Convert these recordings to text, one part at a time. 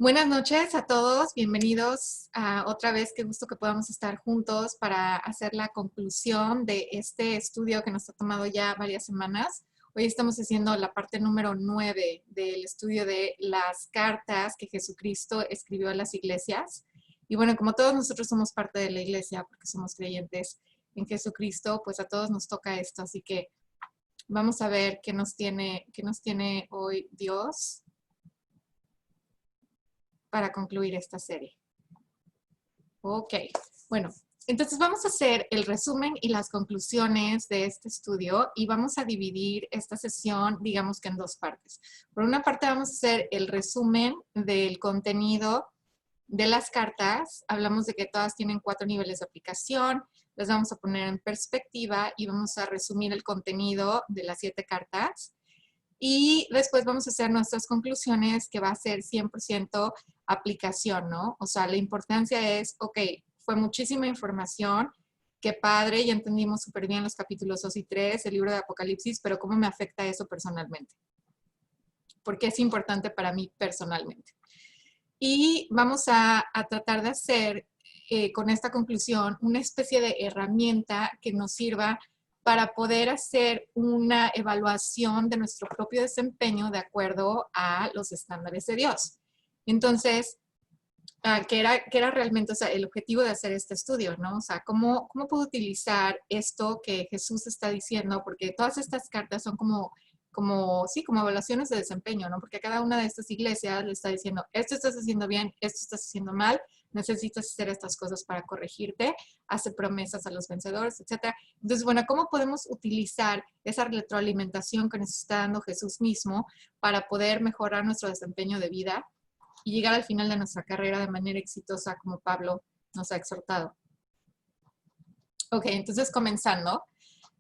Buenas noches a todos, bienvenidos a otra vez. Qué gusto que podamos estar juntos para hacer la conclusión de este estudio que nos ha tomado ya varias semanas. Hoy estamos haciendo la parte número 9 del estudio de las cartas que Jesucristo escribió a las iglesias. Y bueno, como todos nosotros somos parte de la iglesia porque somos creyentes en Jesucristo, pues a todos nos toca esto. Así que vamos a ver qué nos tiene hoy Dios para concluir esta serie. Ok, bueno, entonces vamos a hacer el resumen y las conclusiones de este estudio y vamos a dividir esta sesión, digamos que en dos partes. Por una parte vamos a hacer el resumen del contenido de las cartas. Hablamos de que todas tienen 4 niveles de aplicación, las vamos a poner en perspectiva y vamos a resumir el contenido de las 7 cartas. Y después vamos a hacer nuestras conclusiones, que va a ser 100% aplicación, ¿no? O sea, la importancia es, ok, fue muchísima información, qué padre, ya entendimos súper bien los capítulos 2 y 3, el libro de Apocalipsis, pero ¿cómo me afecta eso personalmente? Porque es importante para mí personalmente. Y vamos a tratar de hacer con esta conclusión una especie de herramienta que nos sirva para poder hacer una evaluación de nuestro propio desempeño de acuerdo a los estándares de Dios. Entonces, ¿qué era realmente, o sea, el objetivo de hacer este estudio, ¿no? O sea, ¿cómo puedo utilizar esto que Jesús está diciendo? Porque todas estas cartas son como evaluaciones de desempeño, ¿no? Porque a cada una de estas iglesias le está diciendo, esto estás haciendo bien, esto estás haciendo mal, necesitas hacer estas cosas para corregirte, hace promesas a los vencedores, etc. Entonces, bueno, ¿cómo podemos utilizar esa retroalimentación que nos está dando Jesús mismo para poder mejorar nuestro desempeño de vida y llegar al final de nuestra carrera de manera exitosa como Pablo nos ha exhortado? Ok, entonces comenzando.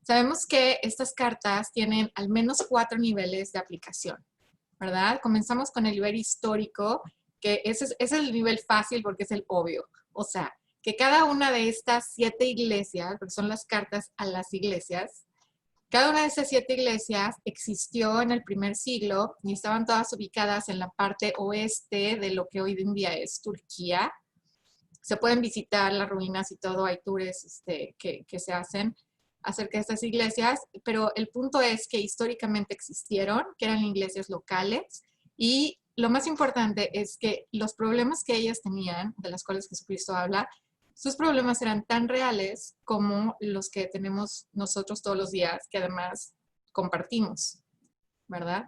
Sabemos que estas cartas tienen al menos 4 niveles de aplicación, ¿verdad? Comenzamos con el nivel histórico, que ese es el nivel fácil porque es el obvio. O sea, que cada una de estas 7 iglesias, porque son las cartas a las iglesias, cada una de esas 7 iglesias existió en el primer siglo y estaban todas ubicadas en la parte oeste de lo que hoy en día es Turquía. Se pueden visitar las ruinas y todo, hay tours que se hacen acerca de estas iglesias, pero el punto es que históricamente existieron, que eran iglesias locales, y lo más importante es que los problemas que ellas tenían, de las cuales Jesucristo habla, sus problemas eran tan reales como los que tenemos nosotros todos los días, que además compartimos, ¿verdad?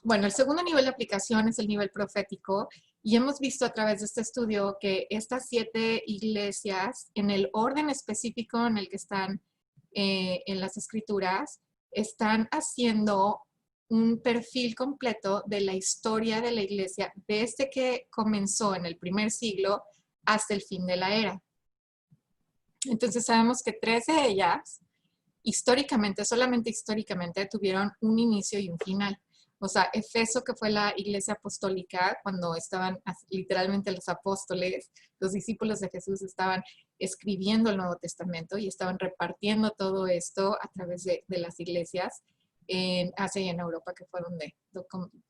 Bueno, el segundo nivel de aplicación es el nivel profético, y hemos visto a través de este estudio que estas 7 iglesias, en el orden específico en el que están en las escrituras, están haciendo un perfil completo de la historia de la iglesia desde que comenzó en el primer siglo hasta el fin de la era. Entonces sabemos que 3 de ellas, históricamente, solamente históricamente, tuvieron un inicio y un final. O sea, Efeso, que fue la iglesia apostólica, cuando estaban literalmente los apóstoles, los discípulos de Jesús estaban escribiendo el Nuevo Testamento y estaban repartiendo todo esto a través de las iglesias en Asia y en Europa, que fue donde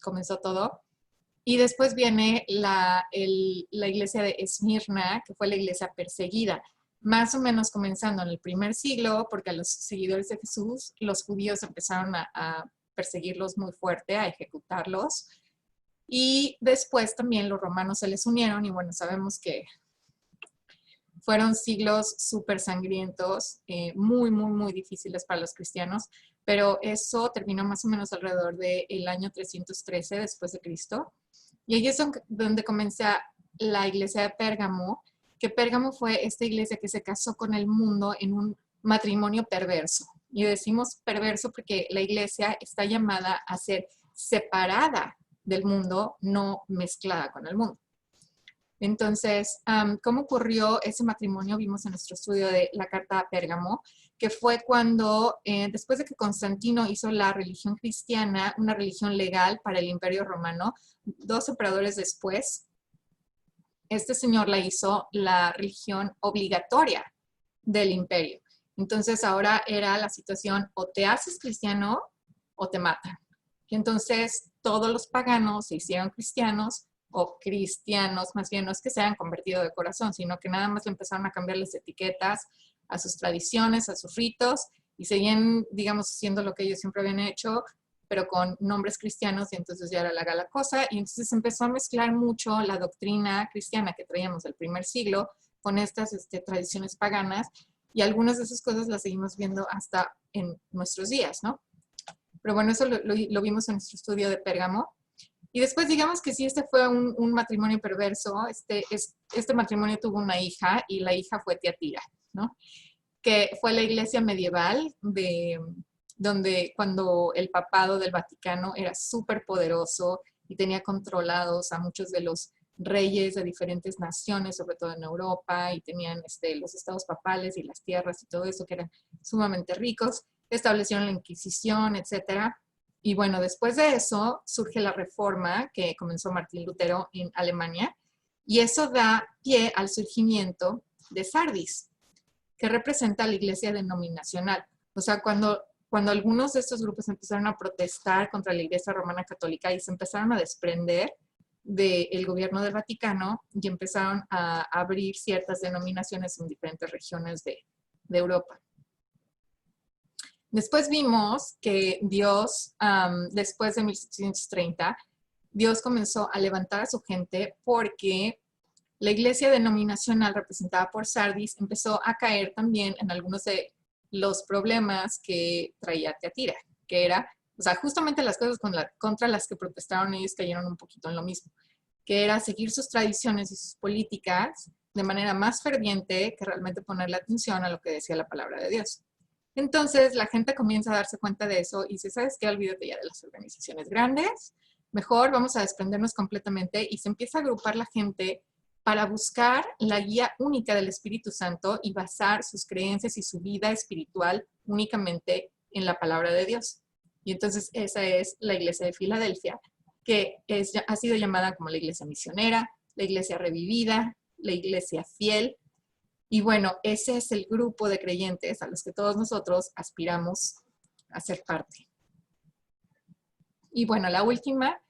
comenzó todo. Y después viene la iglesia de Esmirna, que fue la iglesia perseguida, más o menos comenzando en el primer siglo, porque a los seguidores de Jesús, los judíos empezaron a perseguirlos muy fuerte, a ejecutarlos. Y después también los romanos se les unieron y bueno, sabemos que fueron siglos súper sangrientos, muy difíciles para los cristianos, pero eso terminó más o menos alrededor del año 313 después de Cristo. Y ahí es donde comienza la iglesia de Pérgamo, que Pérgamo fue esta iglesia que se casó con el mundo en un matrimonio perverso. Y decimos perverso porque la iglesia está llamada a ser separada del mundo, no mezclada con el mundo. Entonces, ¿cómo ocurrió ese matrimonio? Vimos en nuestro estudio de la carta a Pérgamo, que fue cuando, después de que Constantino hizo la religión cristiana, una religión legal para el Imperio Romano, 2 emperadores después, este señor la hizo la religión obligatoria del imperio. Entonces, ahora era la situación, o te haces cristiano o te matan. Y entonces, todos los paganos se hicieron cristianos o cristianos, más bien no es que se hayan convertido de corazón, sino que nada más le empezaron a cambiar las etiquetas a sus tradiciones, a sus ritos, y seguían, digamos, haciendo lo que ellos siempre habían hecho, pero con nombres cristianos, y entonces ya era la cosa, y entonces empezó a mezclar mucho la doctrina cristiana que traíamos del primer siglo con estas tradiciones paganas, y algunas de esas cosas las seguimos viendo hasta en nuestros días, ¿no? Pero bueno, eso lo vimos en nuestro estudio de Pérgamo. Y después digamos que sí, este fue un matrimonio perverso. Este matrimonio tuvo una hija y la hija fue Tiatira, ¿no? Que fue la iglesia medieval donde cuando el papado del Vaticano era súper poderoso y tenía controlados a muchos de los reyes de diferentes naciones, sobre todo en Europa, y tenían los estados papales y las tierras y todo eso, que eran sumamente ricos. Establecieron la Inquisición, etcétera. Y bueno, después de eso surge la Reforma que comenzó Martín Lutero en Alemania, y eso da pie al surgimiento de Sardis, que representa a la iglesia denominacional. O sea, cuando algunos de estos grupos empezaron a protestar contra la iglesia romana católica y se empezaron a desprender del gobierno del Vaticano y empezaron a abrir ciertas denominaciones en diferentes regiones de Europa. Después vimos que Dios, después de 1730, Dios comenzó a levantar a su gente porque la iglesia denominacional representada por Sardis empezó a caer también en algunos de los problemas que traía Tiatira, que era, o sea, justamente las cosas contra las que protestaron ellos cayeron un poquito en lo mismo, que era seguir sus tradiciones y sus políticas de manera más ferviente que realmente ponerle atención a lo que decía la palabra de Dios. Entonces la gente comienza a darse cuenta de eso y dice, ¿sabes qué? Olvídate ya de las organizaciones grandes, mejor vamos a desprendernos completamente, y se empieza a agrupar la gente para buscar la guía única del Espíritu Santo y basar sus creencias y su vida espiritual únicamente en la palabra de Dios. Y entonces esa es la iglesia de Filadelfia, que ha sido llamada como la iglesia misionera, la iglesia revivida, la iglesia fiel. Y bueno, ese es el grupo de creyentes a los que todos nosotros aspiramos a ser parte. Y bueno, la última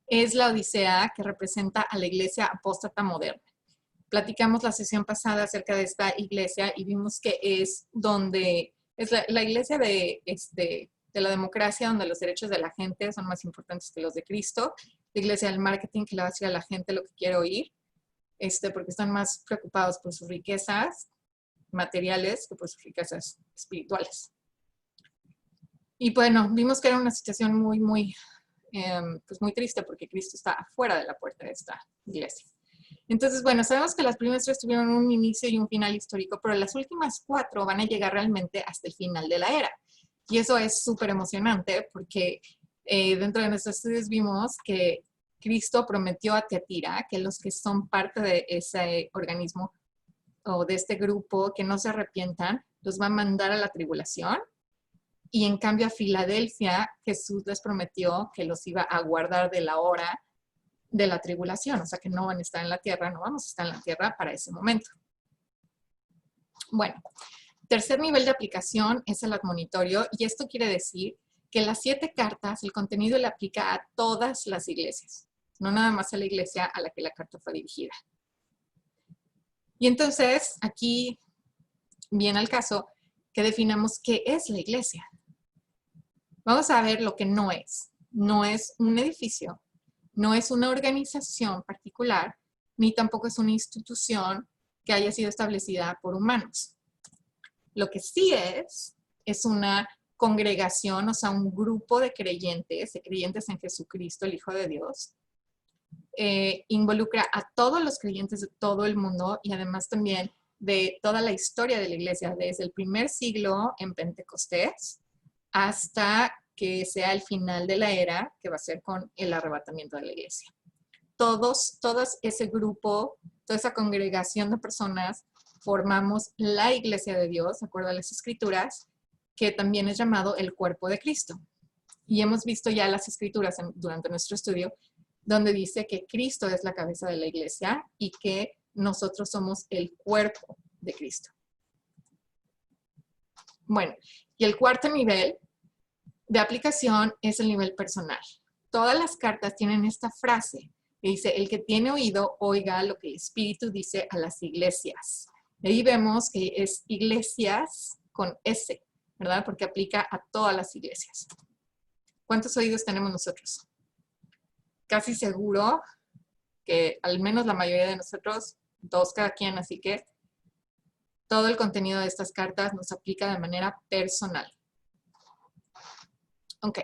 es la Odisea, que representa a la iglesia apóstata moderna. Platicamos la sesión pasada acerca de esta iglesia y vimos que es donde es la iglesia de la democracia, donde los derechos de la gente son más importantes que los de Cristo, la iglesia del marketing, que le va a decir a la gente lo que quiere oír, porque están más preocupados por sus riquezas materiales que por sus riquezas espirituales. Y bueno, vimos que era una situación muy triste, porque Cristo está afuera de la puerta de esta iglesia. Entonces, bueno, sabemos que las primeras tres tuvieron un inicio y un final histórico, pero las últimas cuatro van a llegar realmente hasta el final de la era. Y eso es súper emocionante porque dentro de nuestros estudios vimos que Cristo prometió a Tiatira que los que son parte de ese organismo o de este grupo que no se arrepientan, los va a mandar a la tribulación. Y en cambio a Filadelfia, Jesús les prometió que los iba a guardar de la hora de la tribulación, o sea que no van a estar en la tierra, no vamos a estar en la tierra para ese momento. Bueno, tercer nivel de aplicación es el admonitorio, y esto quiere decir que las 7 cartas, el contenido le aplica a todas las iglesias, no nada más a la iglesia a la que la carta fue dirigida. Y entonces, aquí viene al caso que definamos qué es la iglesia. Vamos a ver lo que no es. No es un edificio, no es una organización particular, ni tampoco es una institución que haya sido establecida por humanos. Lo que sí es una congregación, o sea, un grupo de creyentes en Jesucristo, el Hijo de Dios. Involucra a todos los creyentes de todo el mundo y además también de toda la historia de la iglesia, desde el primer siglo en Pentecostés hasta que sea el final de la era, que va a ser con el arrebatamiento de la iglesia. Todos ese grupo, toda esa congregación de personas formamos la iglesia de Dios, de acuerdo a las escrituras, que también es llamado el cuerpo de Cristo. Y hemos visto ya las escrituras durante nuestro estudio, donde dice que Cristo es la cabeza de la iglesia y que nosotros somos el cuerpo de Cristo. Bueno, y el cuarto nivel de aplicación es el nivel personal. Todas las cartas tienen esta frase, Y dice, el que tiene oído, oiga lo que el Espíritu dice a las iglesias. Y ahí vemos que es iglesias con S, ¿verdad? Porque aplica a todas las iglesias. ¿Cuántos oídos tenemos nosotros? Casi seguro que al menos la mayoría de nosotros, dos cada quien, así que todo el contenido de estas cartas nos aplica de manera personal. Ok,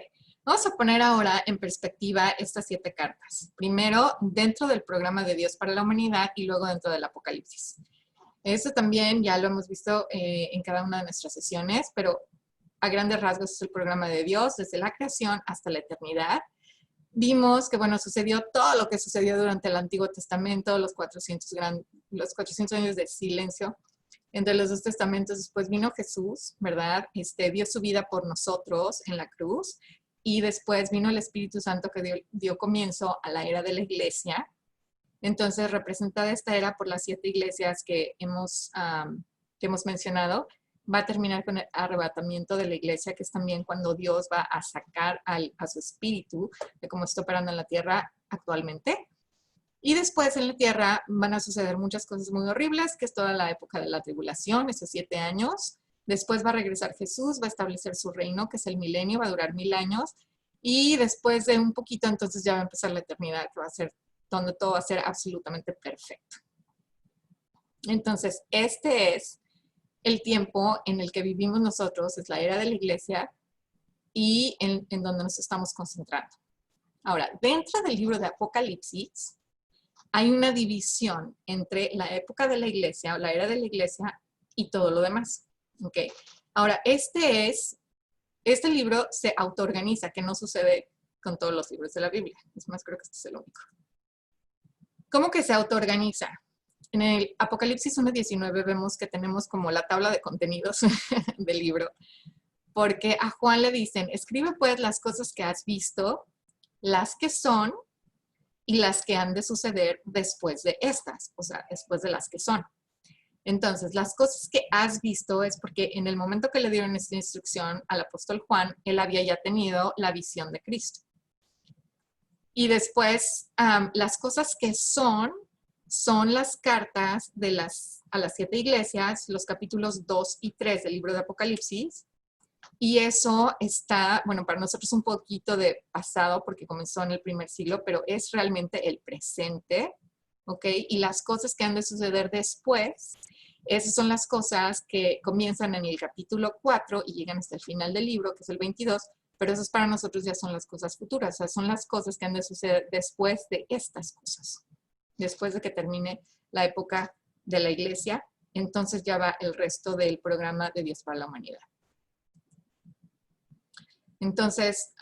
vamos a poner ahora en perspectiva estas 7 cartas. Primero, dentro del programa de Dios para la humanidad y luego dentro del Apocalipsis. Esto también ya lo hemos visto en cada una de nuestras sesiones, pero a grandes rasgos es el programa de Dios desde la creación hasta la eternidad. Vimos que, bueno, sucedió todo lo que sucedió durante el Antiguo Testamento, los 400 años de silencio entre los dos testamentos. Después vino Jesús, ¿verdad? Dio su vida por nosotros en la cruz. Y después vino el Espíritu Santo que dio comienzo a la era de la iglesia. Entonces, representada esta era por las 7 iglesias que hemos mencionado, va a terminar con el arrebatamiento de la iglesia, que es también cuando Dios va a sacar a su espíritu de cómo está operando en la tierra actualmente. Y después en la tierra van a suceder muchas cosas muy horribles, que es toda la época de la tribulación, esos 7 años. Después va a regresar Jesús, va a establecer su reino, que es el milenio, va a durar 1000 años. Y después de un poquito, entonces ya va a empezar la eternidad, que va a ser donde todo va a ser absolutamente perfecto. Entonces, este es el tiempo en el que vivimos nosotros, es la era de la iglesia y en donde nos estamos concentrando. Ahora, dentro del libro de Apocalipsis, hay una división entre la época de la iglesia o la era de la iglesia y todo lo demás. ¿Okay? Ahora, este libro se autoorganiza, que no sucede con todos los libros de la Biblia. Es más, creo que este es el único. ¿Cómo que se autoorganiza? En el Apocalipsis 1:19 vemos que tenemos como la tabla de contenidos del libro, porque a Juan le dicen, escribe pues las cosas que has visto, las que son y las que han de suceder después de estas, o sea, después de las que son. Entonces, las cosas que has visto es porque en el momento que le dieron esta instrucción al apóstol Juan, él había ya tenido la visión de Cristo. Y después, las cosas que son las cartas a las 7 iglesias, los capítulos 2 y 3 del libro de Apocalipsis. Y eso está, bueno, para nosotros un poquito de pasado porque comenzó en el primer siglo, pero es realmente el presente, ¿ok? Y las cosas que han de suceder después, esas son las cosas que comienzan en el capítulo 4 y llegan hasta el final del libro, que es el 22, pero esas para nosotros ya son las cosas futuras, o sea, son las cosas que han de suceder después de estas cosas. Después de que termine la época de la iglesia, entonces ya va el resto del programa de Dios para la humanidad. Entonces,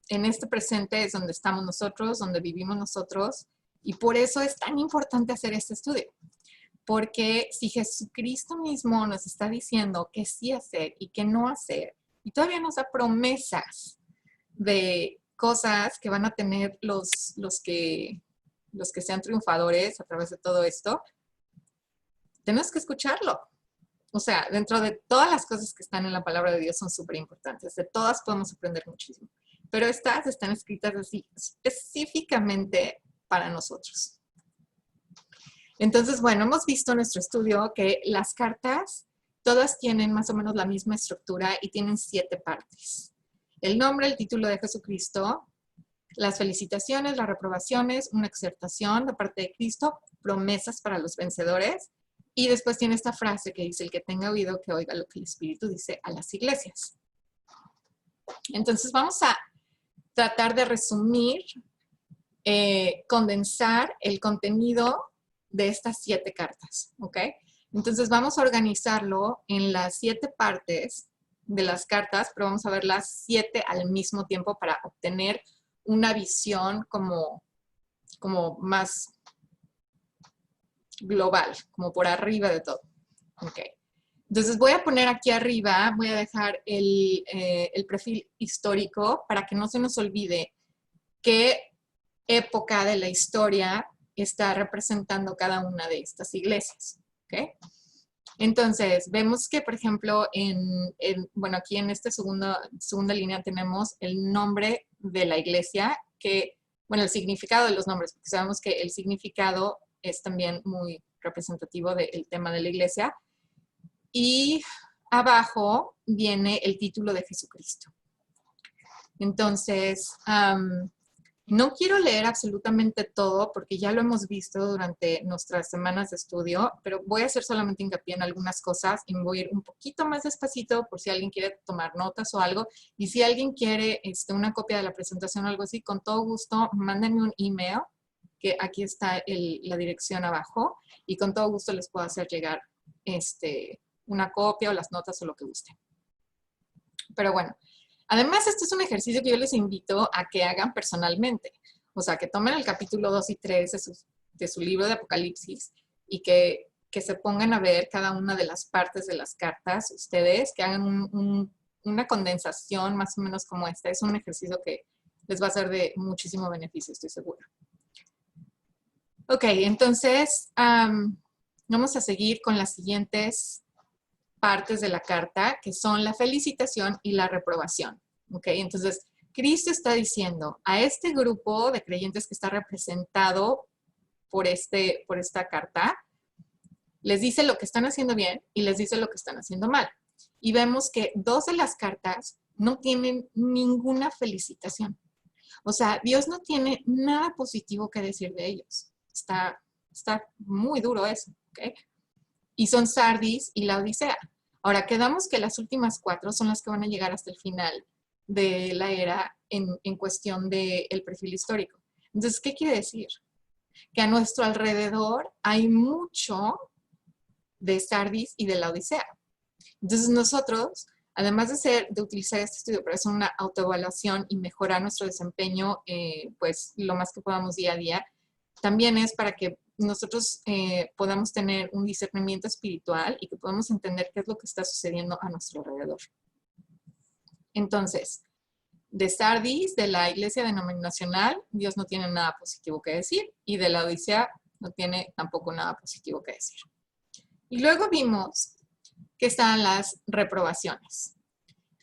en este presente es donde estamos nosotros, donde vivimos nosotros, y por eso es tan importante hacer este estudio. Porque si Jesucristo mismo nos está diciendo qué sí hacer y qué no hacer, y todavía nos da promesas de cosas que van a tener los que sean triunfadores a través de todo esto, tenemos que escucharlo. O sea, dentro de todas las cosas que están en la palabra de Dios son súper importantes. De todas podemos aprender muchísimo. Pero estas están escritas así específicamente para nosotros. Entonces, bueno, hemos visto en nuestro estudio que las cartas todas tienen más o menos la misma estructura y tienen 7 partes. El nombre, el título de Jesucristo, las felicitaciones, las reprobaciones, una exhortación de parte de Cristo, promesas para los vencedores. Y después tiene esta frase que dice, el que tenga oído, que oiga lo que el Espíritu dice a las iglesias. Entonces vamos a tratar de resumir, condensar el contenido de estas 7 cartas, ¿ok? Entonces vamos a organizarlo en las 7 partes de las cartas, pero vamos a ver las 7 al mismo tiempo para obtener una visión como más global, como por arriba de todo. Ok. Entonces voy a poner aquí arriba, voy a dejar el perfil histórico para que no se nos olvide qué época de la historia está representando cada una de estas iglesias. ¿Okay? Entonces, vemos que, por ejemplo, bueno, aquí en esta segunda línea tenemos el nombre de la iglesia, que bueno, el significado de los nombres, porque sabemos que el significado es también muy representativo del tema de la iglesia. Y abajo viene el título de Jesucristo. Entonces, no quiero leer absolutamente todo porque ya lo hemos visto durante nuestras semanas de estudio, pero voy a hacer solamente hincapié en algunas cosas y me voy a ir un poquito más despacito por si alguien quiere tomar notas o algo. Y si alguien quiere una copia de la presentación o algo así, con todo gusto, mándenme un email, que aquí está la dirección abajo, y con todo gusto les puedo hacer llegar una copia o las notas o lo que guste. Pero bueno. Además, este es un ejercicio que yo les invito a que hagan personalmente. O sea, que tomen el capítulo 2 y 3 de su libro de Apocalipsis y que se pongan a ver cada una de las partes de las cartas ustedes, que hagan una condensación más o menos como esta. Es un ejercicio que les va a ser de muchísimo beneficio, estoy segura. Ok, entonces vamos a seguir con las siguientes partes de la carta, que son la felicitación y la reprobación. ¿Ok? Entonces, Cristo está diciendo a este grupo de creyentes que está representado por esta carta, les dice lo que están haciendo bien y les dice lo que están haciendo mal. Y vemos que 2 de las cartas no tienen ninguna felicitación. O sea, Dios no tiene nada positivo que decir de ellos. Está muy duro eso. ¿Ok? Y son Sardis y la Odisea. Ahora, quedamos que las últimas 4 son las que van a llegar hasta el final de la era en cuestión del perfil histórico. Entonces, ¿qué quiere decir? Que a nuestro alrededor hay mucho de Sardis y de la Odisea. Entonces, nosotros, además de utilizar este estudio para hacer una autoevaluación y mejorar nuestro desempeño, pues lo más que podamos día a día, también es para que nosotros podamos tener un discernimiento espiritual y que podamos entender qué es lo que está sucediendo a nuestro alrededor. Entonces, de Sardis, de la iglesia denominacional, Dios no tiene nada positivo que decir, y de la Odisea no tiene tampoco nada positivo que decir. Y luego vimos que están las reprobaciones.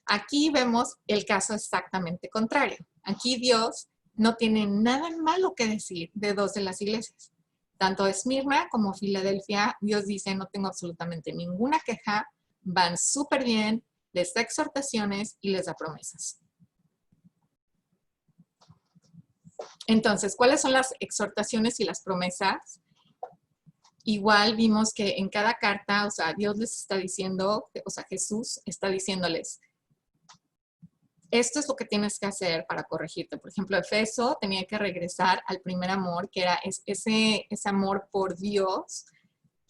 Aquí vemos el caso exactamente contrario. Aquí Dios no tiene nada malo que decir de 2 de las iglesias. Tanto Esmirna como Filadelfia, Dios dice, no tengo absolutamente ninguna queja, van súper bien, les da exhortaciones y les da promesas. Entonces, ¿cuáles son las exhortaciones y las promesas? Igual vimos que en cada carta, o sea, Dios les está diciendo, o sea, Jesús está diciéndoles, esto es lo que tienes que hacer para corregirte. Por ejemplo, Efeso tenía que regresar al primer amor, que era ese amor por Dios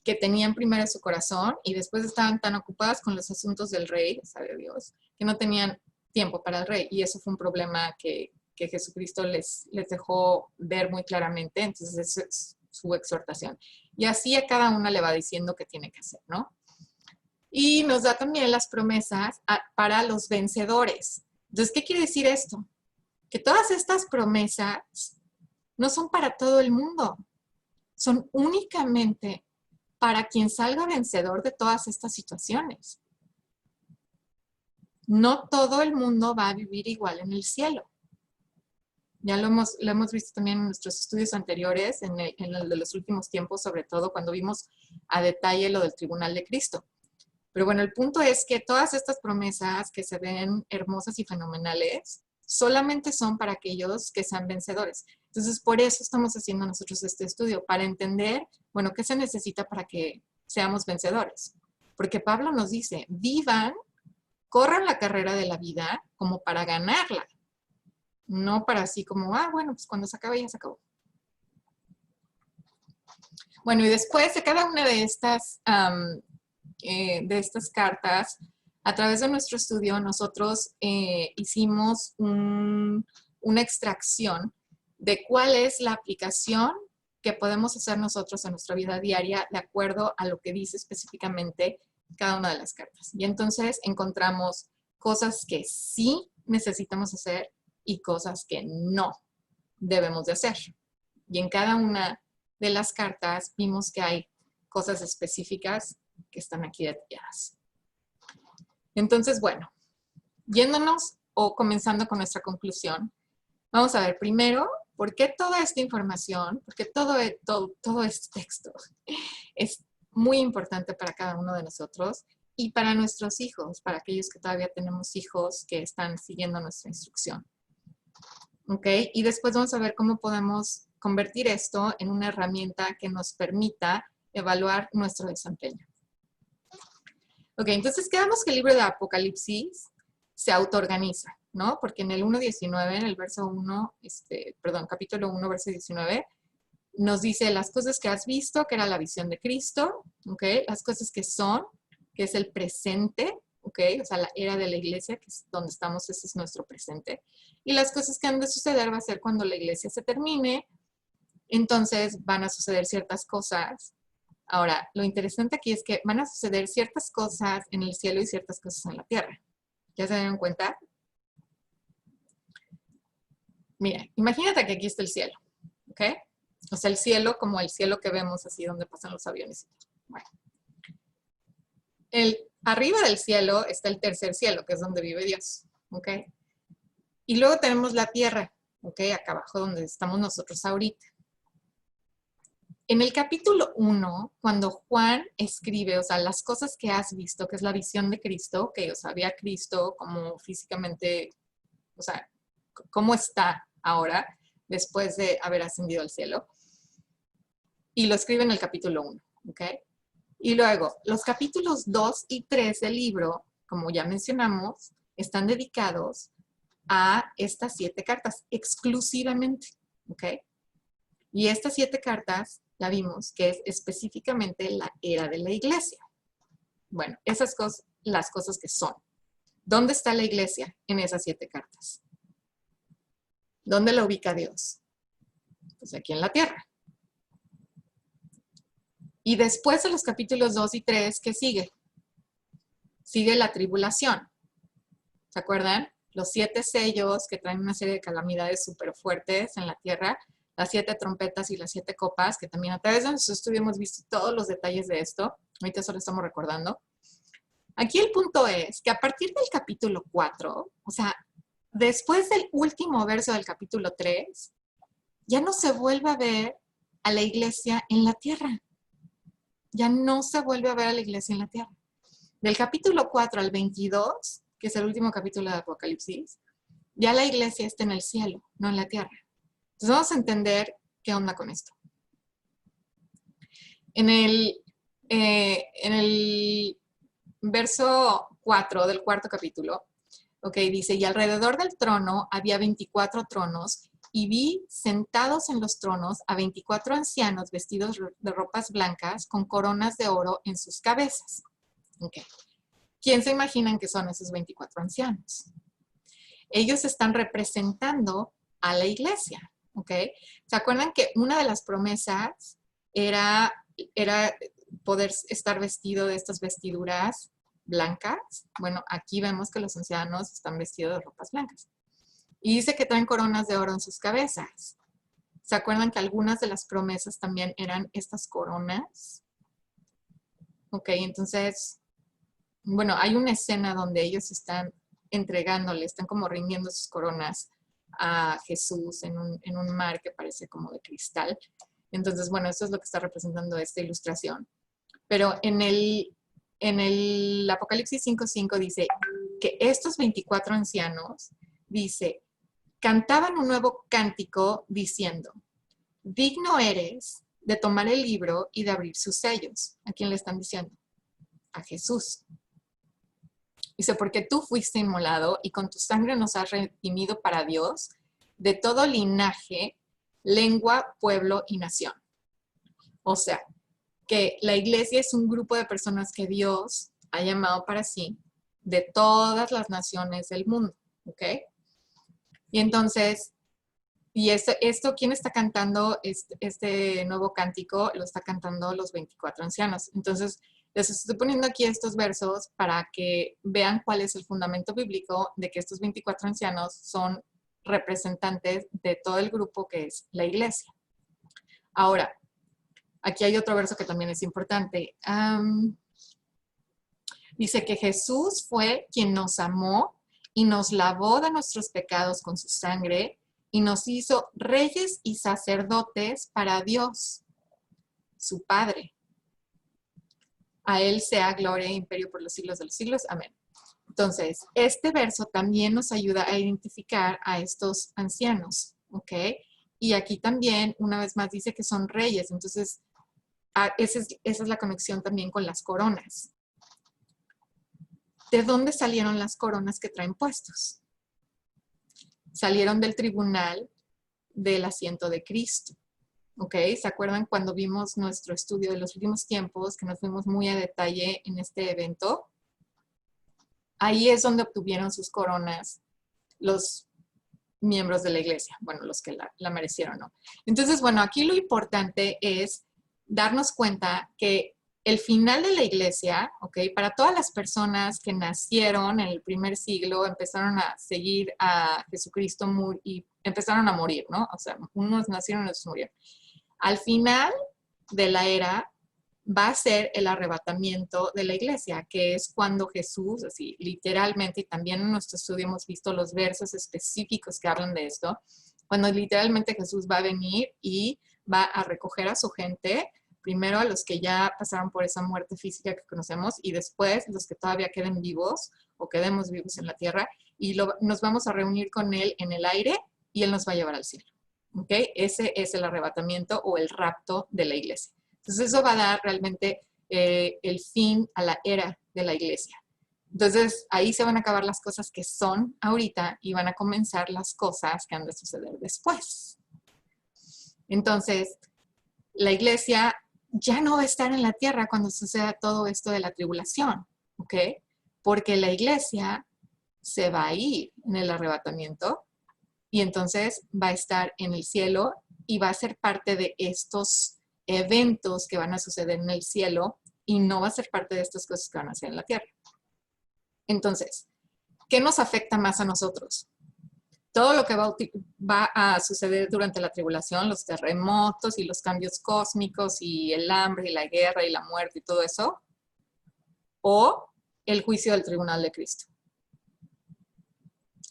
que tenían primero en su corazón y después estaban tan ocupadas con los asuntos del rey, sabe Dios, que no tenían tiempo para el rey. Y eso fue un problema que Jesucristo les dejó ver muy claramente. Entonces, eso es su exhortación. Y así a cada una le va diciendo qué tiene que hacer, ¿no? Y nos da también las promesas para los vencedores. Entonces, ¿qué quiere decir esto? Que todas estas promesas no son para todo el mundo. Son únicamente para quien salga vencedor de todas estas situaciones. No todo el mundo va a vivir igual en el cielo. Ya lo hemos visto también en nuestros estudios anteriores, en el de los últimos tiempos, sobre todo cuando vimos a detalle lo del tribunal de Cristo. Pero bueno, el punto es que todas estas promesas que se ven hermosas y fenomenales solamente son para aquellos que sean vencedores. Entonces, por eso estamos haciendo nosotros este estudio, para entender, bueno, qué se necesita para que seamos vencedores. Porque Pablo nos dice, vivan, corran la carrera de la vida como para ganarla. No para así como, bueno, pues cuando se acabe ya se acabó. Bueno, y después de cada una de estas cartas, a través de nuestro estudio, nosotros hicimos una extracción de cuál es la aplicación que podemos hacer nosotros en nuestra vida diaria de acuerdo a lo que dice específicamente cada una de las cartas. Y entonces encontramos cosas que sí necesitamos hacer y cosas que no debemos de hacer. Y en cada una de las cartas vimos que hay cosas específicas que están aquí detalladas. Entonces, bueno, yéndonos o comenzando con nuestra conclusión, vamos a ver primero ¿por qué toda esta información, porque todo este texto es muy importante para cada uno de nosotros y para nuestros hijos, para aquellos que todavía tenemos hijos que están siguiendo nuestra instrucción? ¿Ok? Y después vamos a ver cómo podemos convertir esto en una herramienta que nos permita evaluar nuestro desempeño. Ok, entonces quedamos que el libro de Apocalipsis se autoorganiza, ¿no? Porque en el 1.19, en el verso 1, capítulo 1, verso 19, nos dice las cosas que has visto, que era la visión de Cristo, ¿ok? Las cosas que son, que es el presente, ¿ok? O sea, la era de la iglesia, que es donde estamos, ese es nuestro presente. Y las cosas que han de suceder va a ser cuando la iglesia se termine, entonces van a suceder ciertas cosas. Ahora, lo interesante aquí es que van a suceder ciertas cosas en el cielo y ciertas cosas en la tierra. ¿Ya se dieron cuenta? Mira, imagínate que aquí está el cielo, ¿ok? O sea, el cielo como el cielo que vemos así donde pasan los aviones. Bueno. Arriba del cielo está el tercer cielo, que es donde vive Dios, ¿ok? Y luego tenemos la tierra, ¿ok? Acá abajo donde estamos nosotros ahorita. En el capítulo 1, cuando Juan escribe, o sea, las cosas que has visto, que es la visión de Cristo, que, o sea, había Cristo como físicamente, o sea, cómo está ahora, después de haber ascendido al cielo. Y lo escribe en el capítulo 1, ¿ok? Y luego, los capítulos 2 y 3 del libro, como ya mencionamos, están dedicados a estas 7 cartas exclusivamente, ¿ok? Y estas 7 cartas, ya vimos que es específicamente la era de la iglesia. Bueno, esas cosas, las cosas que son. ¿Dónde está la iglesia en esas 7 cartas? ¿Dónde la ubica Dios? Pues aquí en la tierra. Y después de los capítulos 2 y 3, ¿qué sigue? Sigue la tribulación. ¿Se acuerdan? Los 7 sellos que traen una serie de calamidades súper fuertes en la tierra, las 7 trompetas y las 7 copas, que también a través de nuestro estudio hemos visto todos los detalles de esto. Ahorita solo estamos recordando. Aquí el punto es que a partir del capítulo 4, o sea, después del último verso del capítulo 3, ya no se vuelve a ver a la iglesia en la tierra. Ya no se vuelve a ver a la iglesia en la tierra. Del capítulo 4 al 22, que es el último capítulo de Apocalipsis, ya la iglesia está en el cielo, no en la tierra. Entonces vamos a entender qué onda con esto. En el verso 4 del cuarto capítulo, ok, dice, y alrededor del trono había 24 tronos, y vi sentados en los tronos a 24 ancianos vestidos de ropas blancas con coronas de oro en sus cabezas. Okay. ¿Quién se imaginan que son esos 24 ancianos? Ellos están representando a la iglesia, ¿ok? ¿Se acuerdan que una de las promesas era poder estar vestido de estas vestiduras blancas? Bueno, aquí vemos que los ancianos están vestidos de ropas blancas. Y dice que traen coronas de oro en sus cabezas. ¿Se acuerdan que algunas de las promesas también eran estas coronas? Ok, entonces, bueno, hay una escena donde ellos están entregándole, están como rindiendo sus coronas a Jesús en un mar que parece como de cristal. Entonces, bueno, eso es lo que está representando esta ilustración. Pero en el Apocalipsis 5:5 dice que estos 24 ancianos, dice, cantaban un nuevo cántico diciendo, digno eres de tomar el libro y de abrir sus sellos. ¿A quién le están diciendo? A Jesús. Dice, porque tú fuiste inmolado y con tu sangre nos has redimido para Dios de todo linaje, lengua, pueblo y nación. O sea, que la iglesia es un grupo de personas que Dios ha llamado para sí de todas las naciones del mundo, ¿ok? Y entonces, esto ¿quién está cantando este nuevo cántico? Lo está cantando los 24 ancianos. Entonces, les estoy poniendo aquí estos versos para que vean cuál es el fundamento bíblico de que estos 24 ancianos son representantes de todo el grupo que es la iglesia. Ahora, aquí hay otro verso que también es importante. Dice que Jesús fue quien nos amó y nos lavó de nuestros pecados con su sangre y nos hizo reyes y sacerdotes para Dios, su Padre. A Él sea gloria e imperio por los siglos de los siglos. Amén. Entonces, este verso también nos ayuda a identificar a estos ancianos, ¿ok? Y aquí también, una vez más, dice que son reyes. Entonces, esa es la conexión también con las coronas. ¿De dónde salieron las coronas que traen puestos? Salieron del tribunal del asiento de Cristo. ¿Ok? ¿Se acuerdan cuando vimos nuestro estudio de los últimos tiempos, que nos fuimos muy a detalle en este evento? Ahí es donde obtuvieron sus coronas los miembros de la iglesia, bueno, los que la merecieron, ¿no? Entonces, bueno, aquí lo importante es darnos cuenta que el final de la iglesia, ¿ok? Para todas las personas que nacieron en el primer siglo, empezaron a seguir a Jesucristo y empezaron a morir, ¿no? O sea, unos nacieron y otros murieron. Al final de la era va a ser el arrebatamiento de la iglesia, que es cuando Jesús, así literalmente, y también en nuestro estudio hemos visto los versos específicos que hablan de esto, cuando literalmente Jesús va a venir y va a recoger a su gente, primero a los que ya pasaron por esa muerte física que conocemos y después los que todavía queden vivos o quedemos vivos en la tierra y nos vamos a reunir con Él en el aire y Él nos va a llevar al cielo. ¿Okay? Ese es el arrebatamiento o el rapto de la iglesia. Entonces eso va a dar realmente el fin a la era de la iglesia. Entonces ahí se van a acabar las cosas que son ahorita y van a comenzar las cosas que han de suceder después. Entonces la iglesia ya no va a estar en la tierra cuando suceda todo esto de la tribulación, ¿ok? Porque la iglesia se va a ir en el arrebatamiento y entonces va a estar en el cielo y va a ser parte de estos eventos que van a suceder en el cielo y no va a ser parte de estas cosas que van a hacer en la tierra. Entonces, ¿qué nos afecta más a nosotros? Todo lo que va a suceder durante la tribulación, los terremotos y los cambios cósmicos y el hambre y la guerra y la muerte y todo eso, o el juicio del tribunal de Cristo.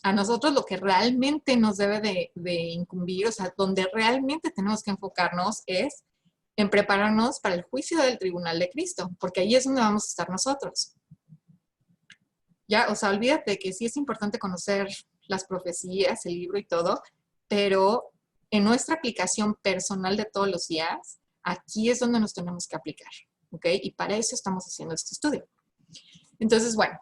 A nosotros lo que realmente nos debe de incumbir, o sea, donde realmente tenemos que enfocarnos es en prepararnos para el juicio del tribunal de Cristo, porque ahí es donde vamos a estar nosotros. Ya, o sea, olvídate que sí es importante conocer las profecías, el libro y todo, pero en nuestra aplicación personal de todos los días, aquí es donde nos tenemos que aplicar, ¿ok? Y para eso estamos haciendo este estudio. Entonces, bueno,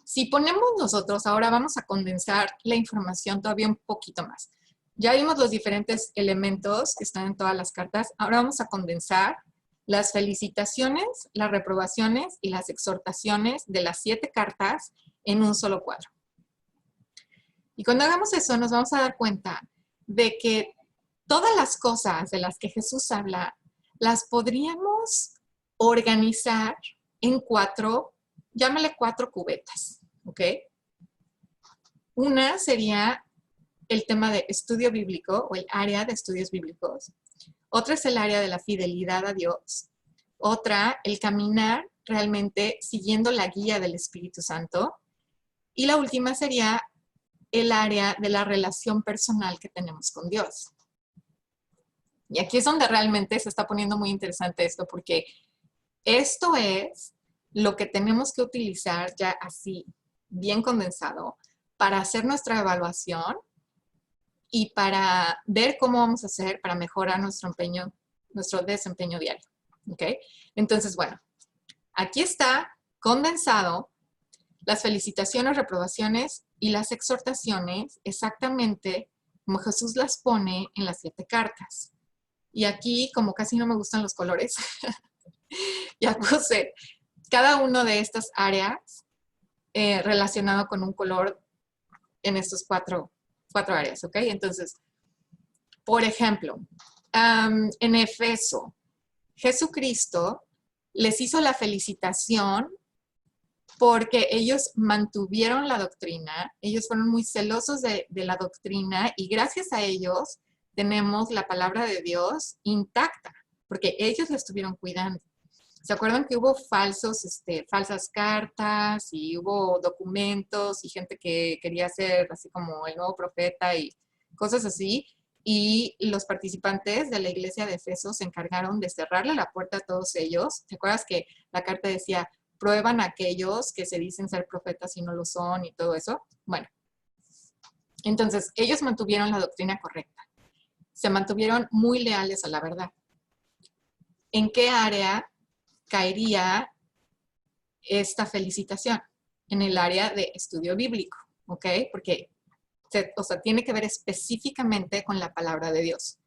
si ponemos nosotros, ahora vamos a condensar la información todavía un poquito más. Ya vimos los diferentes elementos que están en todas las cartas. Ahora vamos a condensar las felicitaciones, las reprobaciones y las exhortaciones de las 7 cartas en un solo cuadro. Y cuando hagamos eso, nos vamos a dar cuenta de que todas las cosas de las que Jesús habla, las podríamos organizar en 4, llámale 4 cubetas, ¿ok? Una sería el tema de estudio bíblico o el área de estudios bíblicos. Otra es el área de la fidelidad a Dios. Otra, el caminar realmente siguiendo la guía del Espíritu Santo. Y la última sería el área de la relación personal que tenemos con Dios. Y aquí es donde realmente se está poniendo muy interesante esto, porque esto es lo que tenemos que utilizar ya así, bien condensado, para hacer nuestra evaluación y para ver cómo vamos a hacer para mejorar nuestro desempeño diario. ¿Ok? Entonces, bueno, aquí está condensado las felicitaciones, reprobaciones y las exhortaciones exactamente como Jesús las pone en las 7 cartas. Y aquí, como casi no me gustan los colores, ya puse cada una de estas áreas relacionado con un color en estos 4 áreas, ¿ok? Entonces, por ejemplo, en Efeso, Jesucristo les hizo la felicitación porque ellos mantuvieron la doctrina, ellos fueron muy celosos de la doctrina y gracias a ellos tenemos la palabra de Dios intacta, porque ellos la estuvieron cuidando. ¿Se acuerdan que hubo falsas cartas y hubo documentos y gente que quería ser así como el nuevo profeta y cosas así. Y los participantes de la iglesia de Efeso se encargaron de cerrarle la puerta a todos ellos. ¿Te acuerdas que la carta decía, prueban a aquellos que se dicen ser profetas y no lo son y todo eso? Bueno, entonces ellos mantuvieron la doctrina correcta. Se mantuvieron muy leales a la verdad. ¿En qué área caería esta felicitación? En el área de estudio bíblico, ¿ok? Porque tiene que ver específicamente con la palabra de Dios.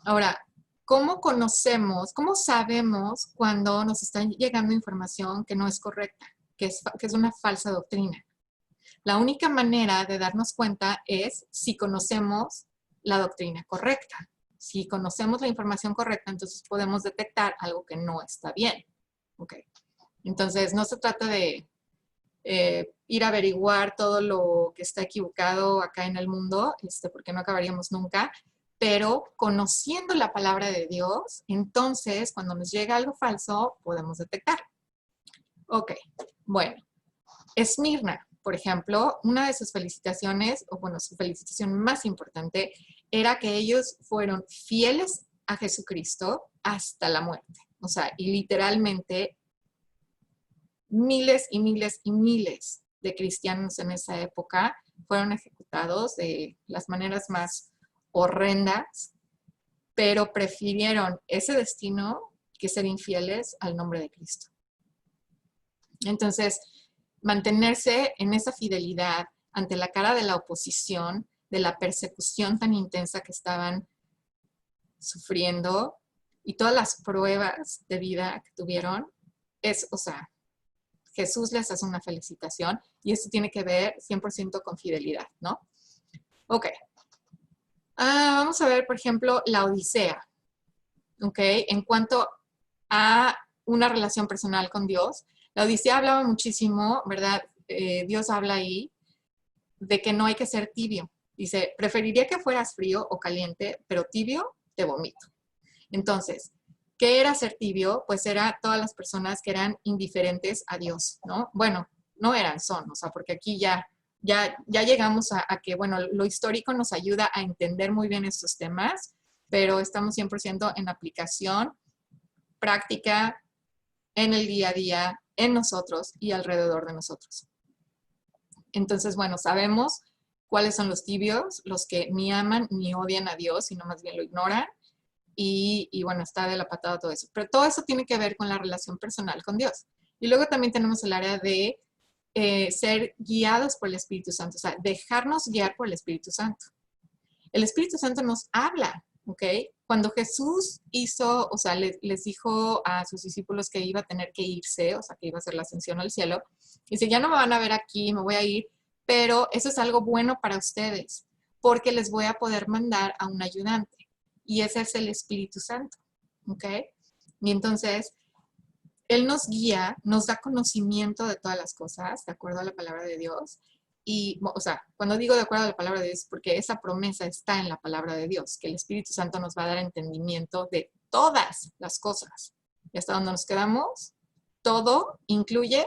Ahora, ¿cómo conocemos, cómo sabemos cuando nos está llegando información que no es correcta, que es una falsa doctrina? La única manera de darnos cuenta es si conocemos la doctrina correcta. Si conocemos la información correcta, entonces podemos detectar algo que no está bien. ¿Ok? Entonces, no se trata de ir a averiguar todo lo que está equivocado acá en el mundo, porque no acabaríamos nunca, pero conociendo la palabra de Dios, entonces, cuando nos llega algo falso, podemos detectar. Ok, bueno. Esmirna, por ejemplo, una de sus felicitaciones, o bueno, su felicitación más importante, era que ellos fueron fieles a Jesucristo hasta la muerte. O sea, y literalmente miles y miles y miles de cristianos en esa época fueron ejecutados de las maneras más horrendas, pero prefirieron ese destino que ser infieles al nombre de Cristo. Entonces, mantenerse en esa fidelidad ante la cara de la oposición, de la persecución tan intensa que estaban sufriendo y todas las pruebas de vida que tuvieron, Jesús les hace una felicitación y esto tiene que ver 100% con fidelidad, ¿no? Ok. Vamos a ver, por ejemplo, la Odisea, ¿ok? En cuanto a una relación personal con Dios, la Odisea hablaba muchísimo, ¿verdad? Dios habla ahí de que no hay que ser tibio. Dice, preferiría que fueras frío o caliente, pero tibio te vomito. Entonces, ¿qué era ser tibio? Pues era todas las personas que eran indiferentes a Dios, ¿no? Bueno, no eran, son, o sea, porque aquí ya llegamos a que, bueno, lo histórico nos ayuda a entender muy bien estos temas, pero estamos 100% en aplicación, práctica, en el día a día, en nosotros y alrededor de nosotros. Entonces, bueno, sabemos cuáles son los tibios, los que ni aman ni odian a Dios, sino más bien lo ignoran. Y bueno, está de la patada todo eso. Pero todo eso tiene que ver con la relación personal con Dios. Y luego también tenemos el área de ser guiados por el Espíritu Santo, o sea, dejarnos guiar por el Espíritu Santo. El Espíritu Santo nos habla, ¿ok? Cuando Jesús hizo, o sea, les dijo a sus discípulos que iba a tener que irse, o sea, que iba a hacer la ascensión al cielo, dice, ya no me van a ver aquí, me voy a ir, pero eso es algo bueno para ustedes, porque les voy a poder mandar a un ayudante, y ese es el Espíritu Santo, ¿ok? Y entonces, Él nos guía, nos da conocimiento de todas las cosas, de acuerdo a la palabra de Dios. Y, o sea, cuando digo de acuerdo a la palabra de Dios, porque esa promesa está en la palabra de Dios, que el Espíritu Santo nos va a dar entendimiento de todas las cosas. Y hasta donde nos quedamos, todo incluye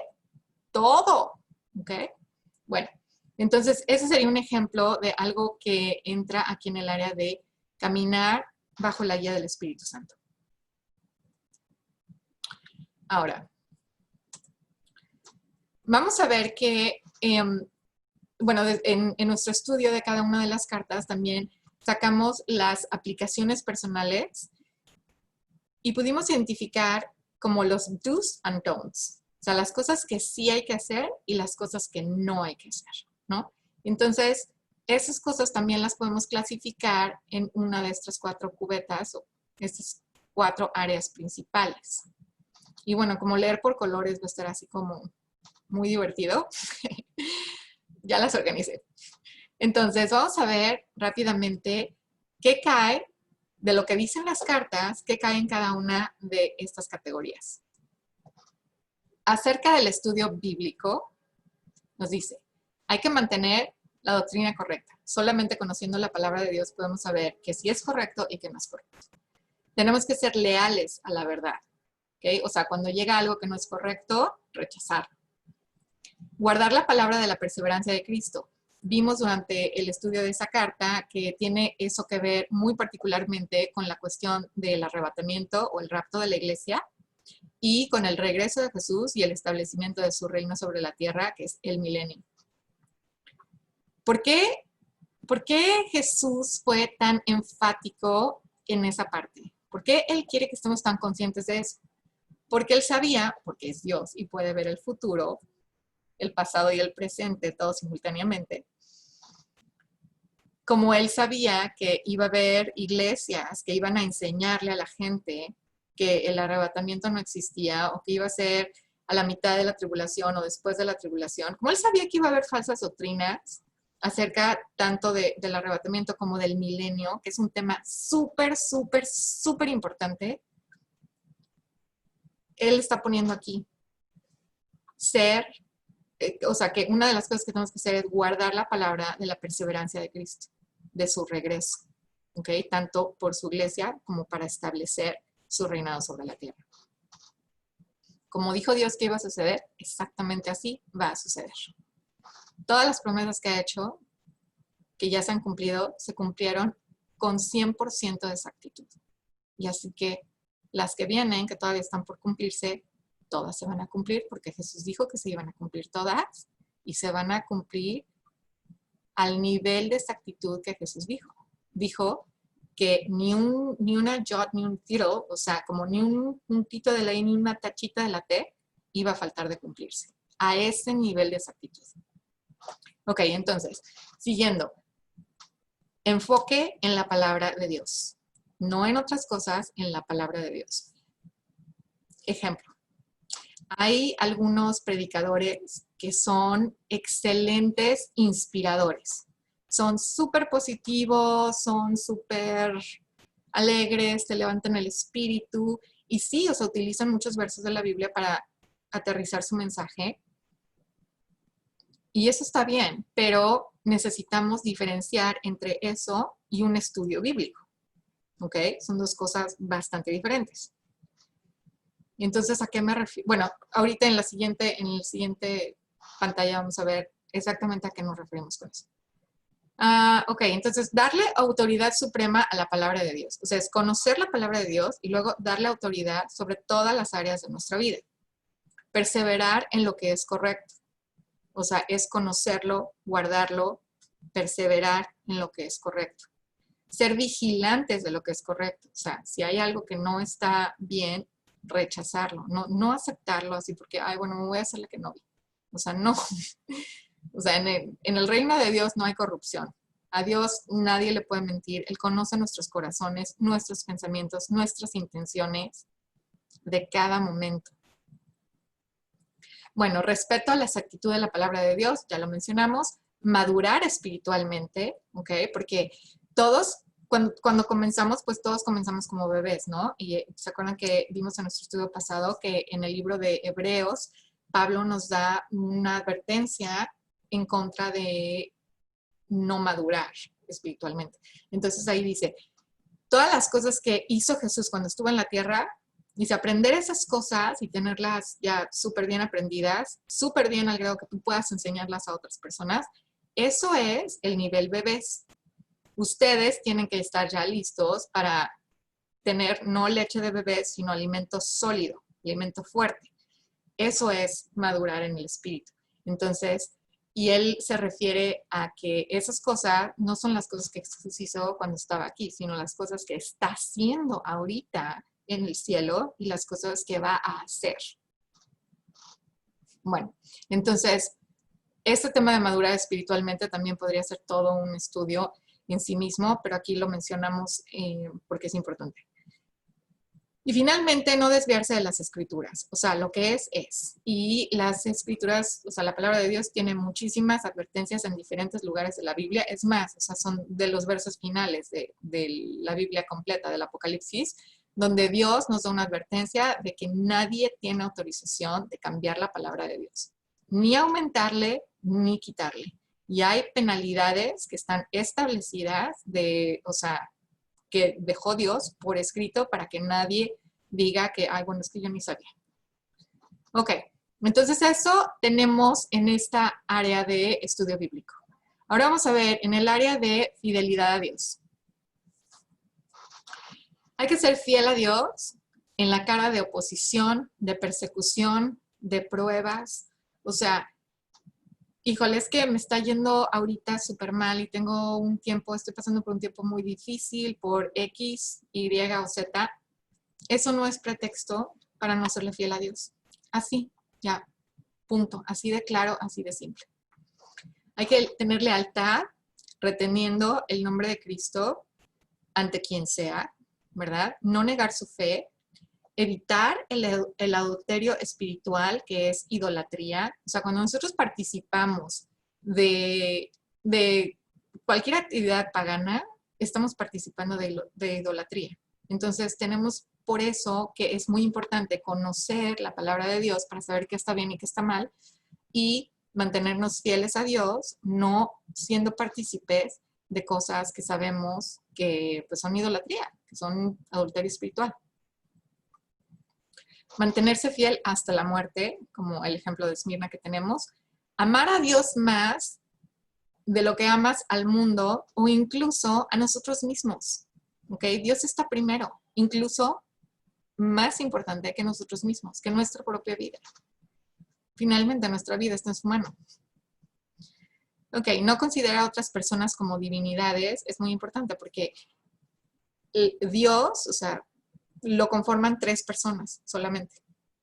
todo, ¿ok? Bueno, entonces ese sería un ejemplo de algo que entra aquí en el área de caminar bajo la guía del Espíritu Santo. Ahora, vamos a ver que, bueno, en nuestro estudio de cada una de las cartas también sacamos las aplicaciones personales y pudimos identificar como los do's and don'ts. O sea, las cosas que sí hay que hacer y las cosas que no hay que hacer, ¿no? Entonces, esas cosas también las podemos clasificar en una de estas 4 cubetas o estas 4 áreas principales. Y bueno, como leer por colores va a estar así como muy divertido. Ya las organicé. Entonces, vamos a ver rápidamente qué cae de lo que dicen las cartas, qué cae en cada una de estas categorías. Acerca del estudio bíblico, nos dice, hay que mantener la doctrina correcta. Solamente conociendo la palabra de Dios podemos saber que sí es correcto y que no es correcto. Tenemos que ser leales a la verdad. ¿Okay? O sea, cuando llega algo que no es correcto, rechazarlo. Guardar la palabra de la perseverancia de Cristo. vimos durante el estudio de esa carta que tiene eso que ver muy particularmente con la cuestión del arrebatamiento o el rapto de la iglesia y con el regreso de Jesús y el establecimiento de su reino sobre la tierra, que es el milenio. ¿Por qué Jesús fue tan enfático en esa parte? ¿Por qué Él quiere que estemos tan conscientes de eso? Porque Él sabía, porque es Dios y puede ver el futuro, el pasado y el presente, todo simultáneamente. Como Él sabía que iba a haber iglesias que iban a enseñarle a la gente que el arrebatamiento no existía o que iba a ser a la mitad de la tribulación o después de la tribulación, como Él sabía que iba a haber falsas doctrinas acerca tanto del arrebatamiento como del milenio, que es un tema súper, súper, súper importante, Él está poniendo aquí o sea, que una de las cosas que tenemos que hacer es guardar la palabra de la perseverancia de Cristo, de su regreso, ¿ok? Tanto por su iglesia como para establecer su reinado sobre la tierra. Como dijo Dios que iba a suceder, exactamente así va a suceder. Todas las promesas que ha hecho, que ya se han cumplido, se cumplieron con 100% de exactitud. Y así que las que vienen, que todavía están por cumplirse, todas se van a cumplir porque Jesús dijo que se iban a cumplir todas y se van a cumplir al nivel de exactitud que Jesús dijo. Dijo que ni una jot, ni un tittle, o sea, como ni un puntito de la I, ni una tachita de la T, iba a faltar de cumplirse. A ese nivel de exactitud. Ok, entonces, siguiendo. Enfoque en la palabra de Dios. No en otras cosas, en la palabra de Dios. Ejemplo. Hay algunos predicadores que son excelentes inspiradores. Son súper positivos, son súper alegres, te levantan el espíritu. Y sí, o sea, utilizan muchos versos de la Biblia para aterrizar su mensaje. Y eso está bien, pero necesitamos diferenciar entre eso y un estudio bíblico. ¿Ok? Son dos cosas bastante diferentes. Y entonces, ¿a qué me refiero? Bueno, ahorita en la siguiente pantalla vamos a ver exactamente a qué nos referimos con eso. Ok, entonces darle autoridad suprema a la palabra de Dios. O sea, es conocer la palabra de Dios y luego darle autoridad sobre todas las áreas de nuestra vida. Perseverar en lo que es correcto. O sea, es conocerlo, guardarlo, perseverar en lo que es correcto. Ser vigilantes de lo que es correcto. O sea, si hay algo que no está bien, rechazarlo, no aceptarlo así porque, ay, bueno, me voy a hacer la que no vi. O sea, no. O sea, en el reino de Dios no hay corrupción. A Dios nadie le puede mentir. Él conoce nuestros corazones, nuestros pensamientos, nuestras intenciones de cada momento. Bueno, respeto a la exactitud de la palabra de Dios, ya lo mencionamos. Madurar espiritualmente, ¿ok? Porque todos, cuando comenzamos, pues todos comenzamos como bebés, ¿no? Y se acuerdan que vimos en nuestro estudio pasado que en el libro de Hebreos, Pablo nos da una advertencia en contra de no madurar espiritualmente. Entonces ahí dice, todas las cosas que hizo Jesús cuando estuvo en la tierra, dice, aprender esas cosas y tenerlas ya súper bien aprendidas, súper bien al grado que tú puedas enseñarlas a otras personas, eso es el nivel bebés. Ustedes tienen que estar ya listos para tener no leche de bebés, sino alimento sólido, alimento fuerte. Eso es madurar en el espíritu. Entonces, y él se refiere a que esas cosas no son las cosas que Jesús hizo cuando estaba aquí, sino las cosas que está haciendo ahorita en el cielo y las cosas que va a hacer. Bueno, entonces, este tema de madurar espiritualmente también podría ser todo un estudio en sí mismo, pero aquí lo mencionamos porque es importante. Y finalmente, no desviarse de las escrituras. O sea, lo que es. Y las escrituras, o sea, la palabra de Dios tiene muchísimas advertencias en diferentes lugares de la Biblia. Es más, o sea, son de los versos finales de la Biblia completa, del Apocalipsis, donde Dios nos da una advertencia de que nadie tiene autorización de cambiar la palabra de Dios. Ni aumentarle, ni quitarle. Y hay penalidades que están establecidas o sea, que dejó Dios por escrito para que nadie diga que, ay, bueno, es que yo ni sabía. Ok, entonces eso tenemos en esta área de estudio bíblico. Ahora vamos a ver en el área de fidelidad a Dios. Hay que ser fiel a Dios en la cara de oposición, de persecución, de pruebas. O sea, híjole, es que me está yendo ahorita súper mal y tengo un tiempo, estoy pasando por un tiempo muy difícil por X, Y o Z. Eso no es pretexto para no serle fiel a Dios. Así, ya, punto. Así de claro, así de simple. Hay que tener lealtad, reteniendo el nombre de Cristo ante quien sea, ¿verdad? No negar su fe, evitar el adulterio espiritual, que es idolatría. O sea, cuando nosotros participamos de cualquier actividad pagana, estamos participando de idolatría. Entonces, tenemos por eso que es muy importante conocer la palabra de Dios para saber qué está bien y qué está mal y mantenernos fieles a Dios, no siendo partícipes de cosas que sabemos que pues, son idolatría, que son adulterio espiritual. Mantenerse fiel hasta la muerte, como el ejemplo de Esmirna que tenemos. Amar a Dios más de lo que amas al mundo o incluso a nosotros mismos. ¿Ok? Dios está primero, incluso más importante que nosotros mismos, que nuestra propia vida. Finalmente, nuestra vida está en su mano. Ok, no considerar a otras personas como divinidades es muy importante porque Dios, o sea, lo conforman 3 personas solamente.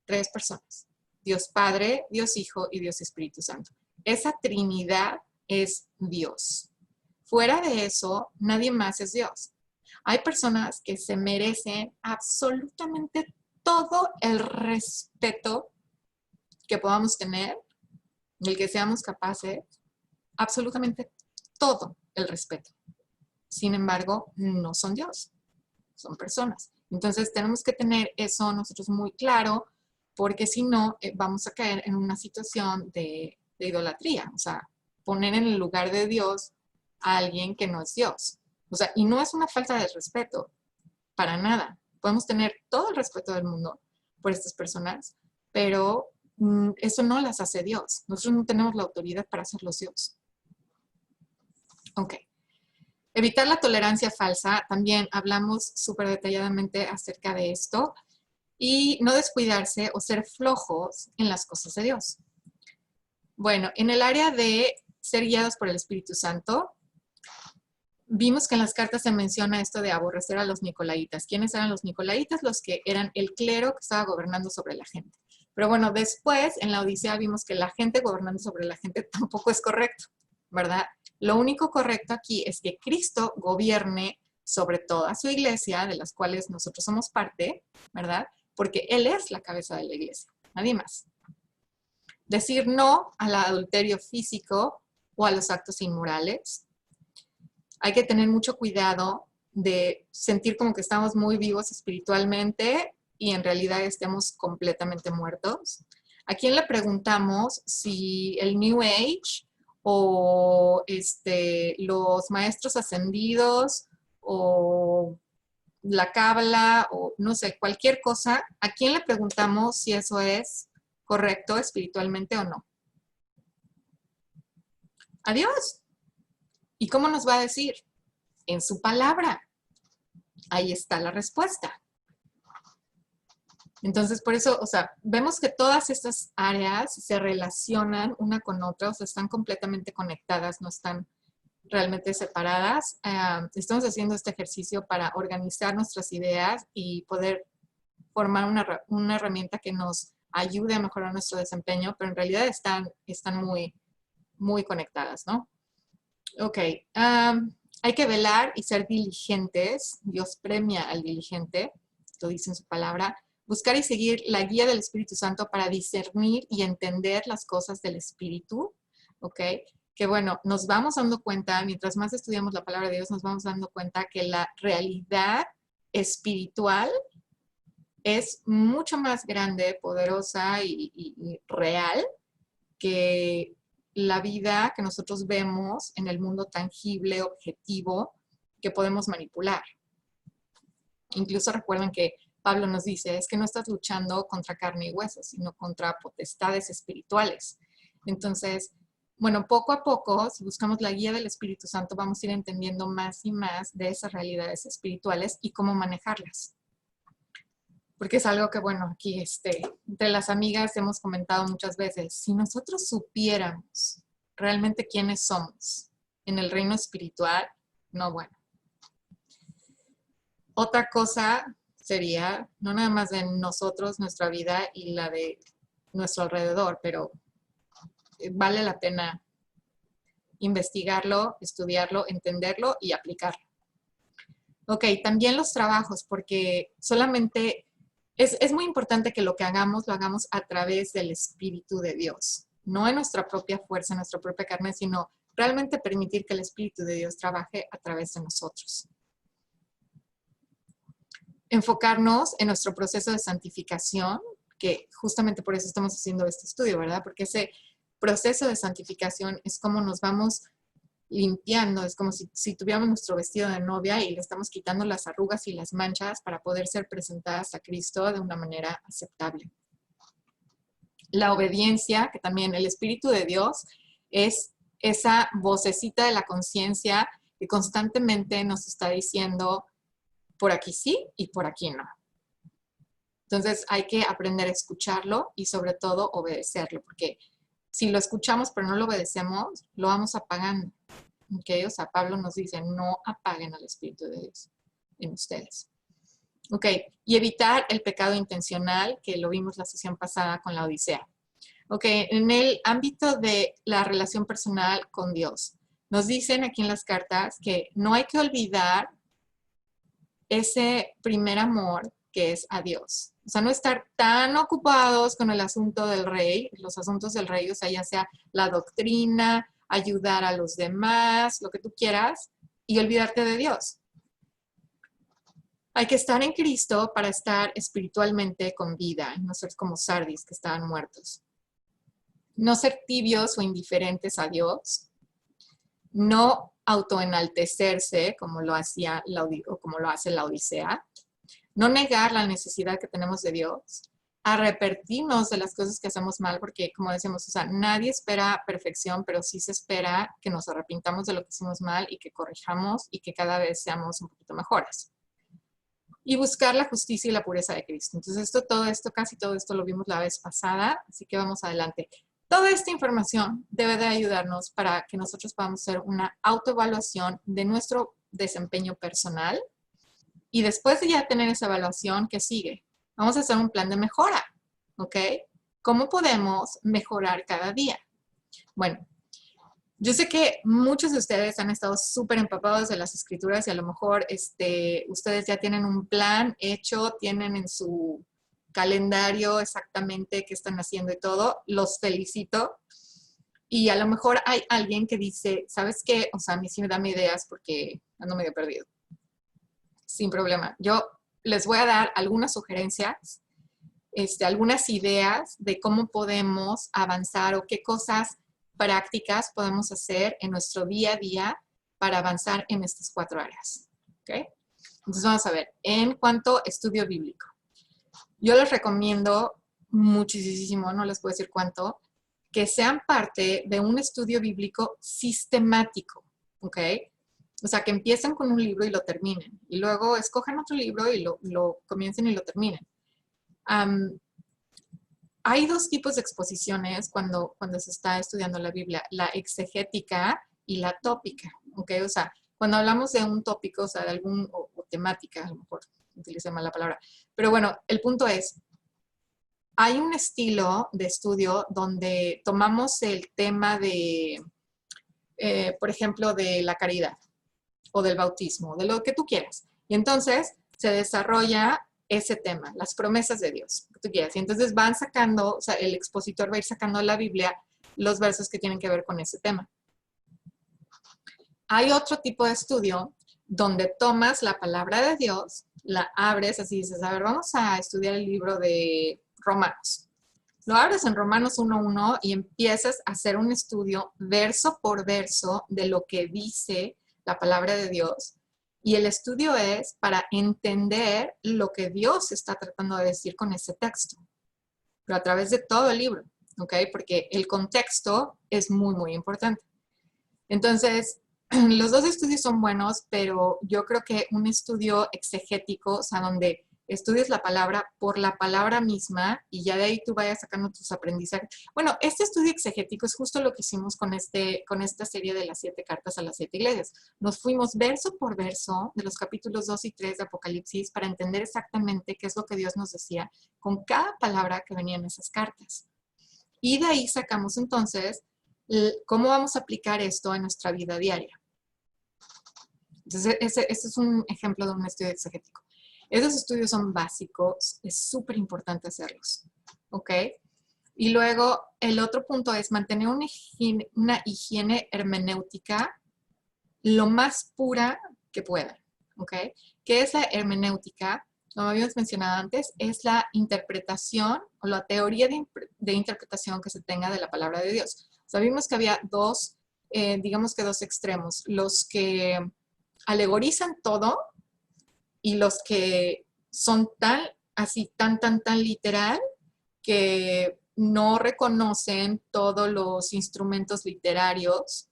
3 personas. Dios Padre, Dios Hijo y Dios Espíritu Santo. Esa Trinidad es Dios. Fuera de eso, nadie más es Dios. Hay personas que se merecen absolutamente todo el respeto que podamos tener, del que seamos capaces, absolutamente todo el respeto. Sin embargo, no son Dios, son personas. Entonces tenemos que tener eso nosotros muy claro, porque si no, vamos a caer en una situación de idolatría, o sea, poner en el lugar de Dios a alguien que no es Dios. O sea, y no es una falta de respeto, para nada. Podemos tener todo el respeto del mundo por estas personas, pero eso no las hace Dios. Nosotros no tenemos la autoridad para hacerlos Dios. Ok. Evitar la tolerancia falsa, también hablamos súper detalladamente acerca de esto. Y no descuidarse o ser flojos en las cosas de Dios. Bueno, en el área de ser guiados por el Espíritu Santo, vimos que en las cartas se menciona esto de aborrecer a los nicolaitas. ¿Quiénes eran los nicolaitas? Los que eran el clero que estaba gobernando sobre la gente. Pero bueno, después en la Odisea vimos que la gente gobernando sobre la gente tampoco es correcto, ¿verdad? Lo único correcto aquí es que Cristo gobierne sobre toda su iglesia, de las cuales nosotros somos parte, ¿verdad? Porque Él es la cabeza de la iglesia, nadie más. Decir no al adulterio físico o a los actos inmorales. Hay que tener mucho cuidado de sentir como que estamos muy vivos espiritualmente y en realidad estemos completamente muertos. ¿A quién le preguntamos si el New Age o los maestros ascendidos o la cábala o no sé, cualquier cosa, ¿a quién le preguntamos si eso es correcto espiritualmente o no? A Dios. ¿Y cómo nos va a decir? En su palabra. Ahí está la respuesta. Entonces, por eso, o sea, vemos que todas estas áreas se relacionan una con otra, o sea, están completamente conectadas, no están realmente separadas. Estamos haciendo este ejercicio para organizar nuestras ideas y poder formar una herramienta que nos ayude a mejorar nuestro desempeño, pero en realidad están muy, muy conectadas, ¿no? Ok. Hay que velar y ser diligentes. Dios premia al diligente, lo dice en su palabra. Buscar y seguir la guía del Espíritu Santo para discernir y entender las cosas del Espíritu, ¿ok? Que bueno, nos vamos dando cuenta, mientras más estudiamos la palabra de Dios, nos vamos dando cuenta que la realidad espiritual es mucho más grande, poderosa y real que la vida que nosotros vemos en el mundo tangible, objetivo, que podemos manipular. Incluso recuerden que Pablo nos dice, es que no estás luchando contra carne y hueso, sino contra potestades espirituales. Entonces, bueno, poco a poco, si buscamos la guía del Espíritu Santo, vamos a ir entendiendo más y más de esas realidades espirituales y cómo manejarlas. Porque es algo que, bueno, aquí entre las amigas hemos comentado muchas veces. Si nosotros supiéramos realmente quiénes somos en el reino espiritual, no, bueno. Otra cosa sería, no nada más de nosotros, nuestra vida y la de nuestro alrededor, pero vale la pena investigarlo, estudiarlo, entenderlo y aplicarlo. Ok, también los trabajos, porque solamente es muy importante que lo que hagamos, lo hagamos a través del Espíritu de Dios. No en nuestra propia fuerza, en nuestra propia carne, sino realmente permitir que el Espíritu de Dios trabaje a través de nosotros. Enfocarnos en nuestro proceso de santificación, que justamente por eso estamos haciendo este estudio, ¿verdad? Porque ese proceso de santificación es como nos vamos limpiando, es como si tuviéramos nuestro vestido de novia y le estamos quitando las arrugas y las manchas para poder ser presentadas a Cristo de una manera aceptable. La obediencia, que también el Espíritu de Dios es esa vocecita de la conciencia que constantemente nos está diciendo por aquí sí y por aquí no. Entonces hay que aprender a escucharlo y sobre todo obedecerlo, porque si lo escuchamos pero no lo obedecemos, lo vamos apagando. ¿Okay? O sea, Pablo nos dice, no apaguen al Espíritu de Dios en ustedes. Ok, y evitar el pecado intencional, que lo vimos la sesión pasada con la Odisea. Ok, en el ámbito de la relación personal con Dios, nos dicen aquí en las cartas que no hay que olvidar ese primer amor que es a Dios. O sea, no estar tan ocupados con el asunto del rey, los asuntos del rey, o sea, ya sea la doctrina, ayudar a los demás, lo que tú quieras, y olvidarte de Dios. Hay que estar en Cristo para estar espiritualmente con vida, no ser como Sardis, que estaban muertos. No ser tibios o indiferentes a Dios. No autoenaltecerse, como lo hacía o como lo hace la Odisea. No negar la necesidad que tenemos de Dios. Arrepentirnos de las cosas que hacemos mal, porque como decimos, o sea, nadie espera perfección, pero sí se espera que nos arrepintamos de lo que hicimos mal y que corrijamos y que cada vez seamos un poquito mejores. Y buscar la justicia y la pureza de Cristo. Entonces, casi todo esto lo vimos la vez pasada, así que vamos adelante. Toda esta información debe de ayudarnos para que nosotros podamos hacer una autoevaluación de nuestro desempeño personal y después de ya tener esa evaluación, ¿qué sigue? Vamos a hacer un plan de mejora, ¿ok? ¿Cómo podemos mejorar cada día? Bueno, yo sé que muchos de ustedes han estado súper empapados de las escrituras y a lo mejor ustedes ya tienen un plan hecho, tienen en su calendario exactamente qué están haciendo y todo. Los felicito. Y a lo mejor hay alguien que dice, ¿sabes qué? O sea, a mí sí me dan ideas porque ando medio perdido. Sin problema. Yo les voy a dar algunas sugerencias, algunas ideas de cómo podemos avanzar o qué cosas prácticas podemos hacer en nuestro día a día para avanzar en estas 4 áreas. ¿Okay? Entonces vamos a ver, en cuanto a estudio bíblico. Yo les recomiendo muchísimo, no les puedo decir cuánto, que sean parte de un estudio bíblico sistemático, ¿ok? O sea, que empiecen con un libro y lo terminen. Y luego escojan otro libro y lo comiencen y lo terminen. Hay 2 tipos de exposiciones cuando se está estudiando la Biblia, la exegética y la tópica, ¿ok? O sea, cuando hablamos de un tópico, o sea, de algún, o temática, a lo mejor utilicé mal la palabra, pero bueno, el punto es, hay un estilo de estudio donde tomamos el tema de, por ejemplo, de la caridad o del bautismo, de lo que tú quieras. Y entonces se desarrolla ese tema, las promesas de Dios, que tú quieras. Y entonces van sacando, o sea, el expositor va a ir sacando de la Biblia los versos que tienen que ver con ese tema. Hay otro tipo de estudio donde tomas la palabra de Dios, la abres, así dices, a ver, vamos a estudiar el libro de Romanos. Lo abres en Romanos 1:1 y empiezas a hacer un estudio verso por verso de lo que dice la palabra de Dios. Y el estudio es para entender lo que Dios está tratando de decir con ese texto, pero a través de todo el libro. ¿ok? Porque el contexto es muy, muy importante. Entonces, los dos estudios son buenos, pero yo creo que un estudio exegético, o sea, donde estudies la palabra por la palabra misma y ya de ahí tú vayas sacando tus aprendizajes. Bueno, este estudio exegético es justo lo que hicimos con esta serie de las 7 cartas a las 7 iglesias. Nos fuimos verso por verso de los capítulos 2 y 3 de Apocalipsis para entender exactamente qué es lo que Dios nos decía con cada palabra que venía en esas cartas. Y de ahí sacamos entonces cómo vamos a aplicar esto en nuestra vida diaria. Entonces, ese es un ejemplo de un estudio exegético. Esos estudios son básicos, es súper importante hacerlos, ¿ok? Y luego, el otro punto es mantener una higiene hermenéutica lo más pura que puedan, ¿ok? ¿Qué es la hermenéutica? Como habíamos mencionado antes, es la interpretación o la teoría de interpretación que se tenga de la palabra de Dios. Sabimos que había digamos que dos extremos, los que alegorizan todo y los que son tan literal que no reconocen todos los instrumentos literarios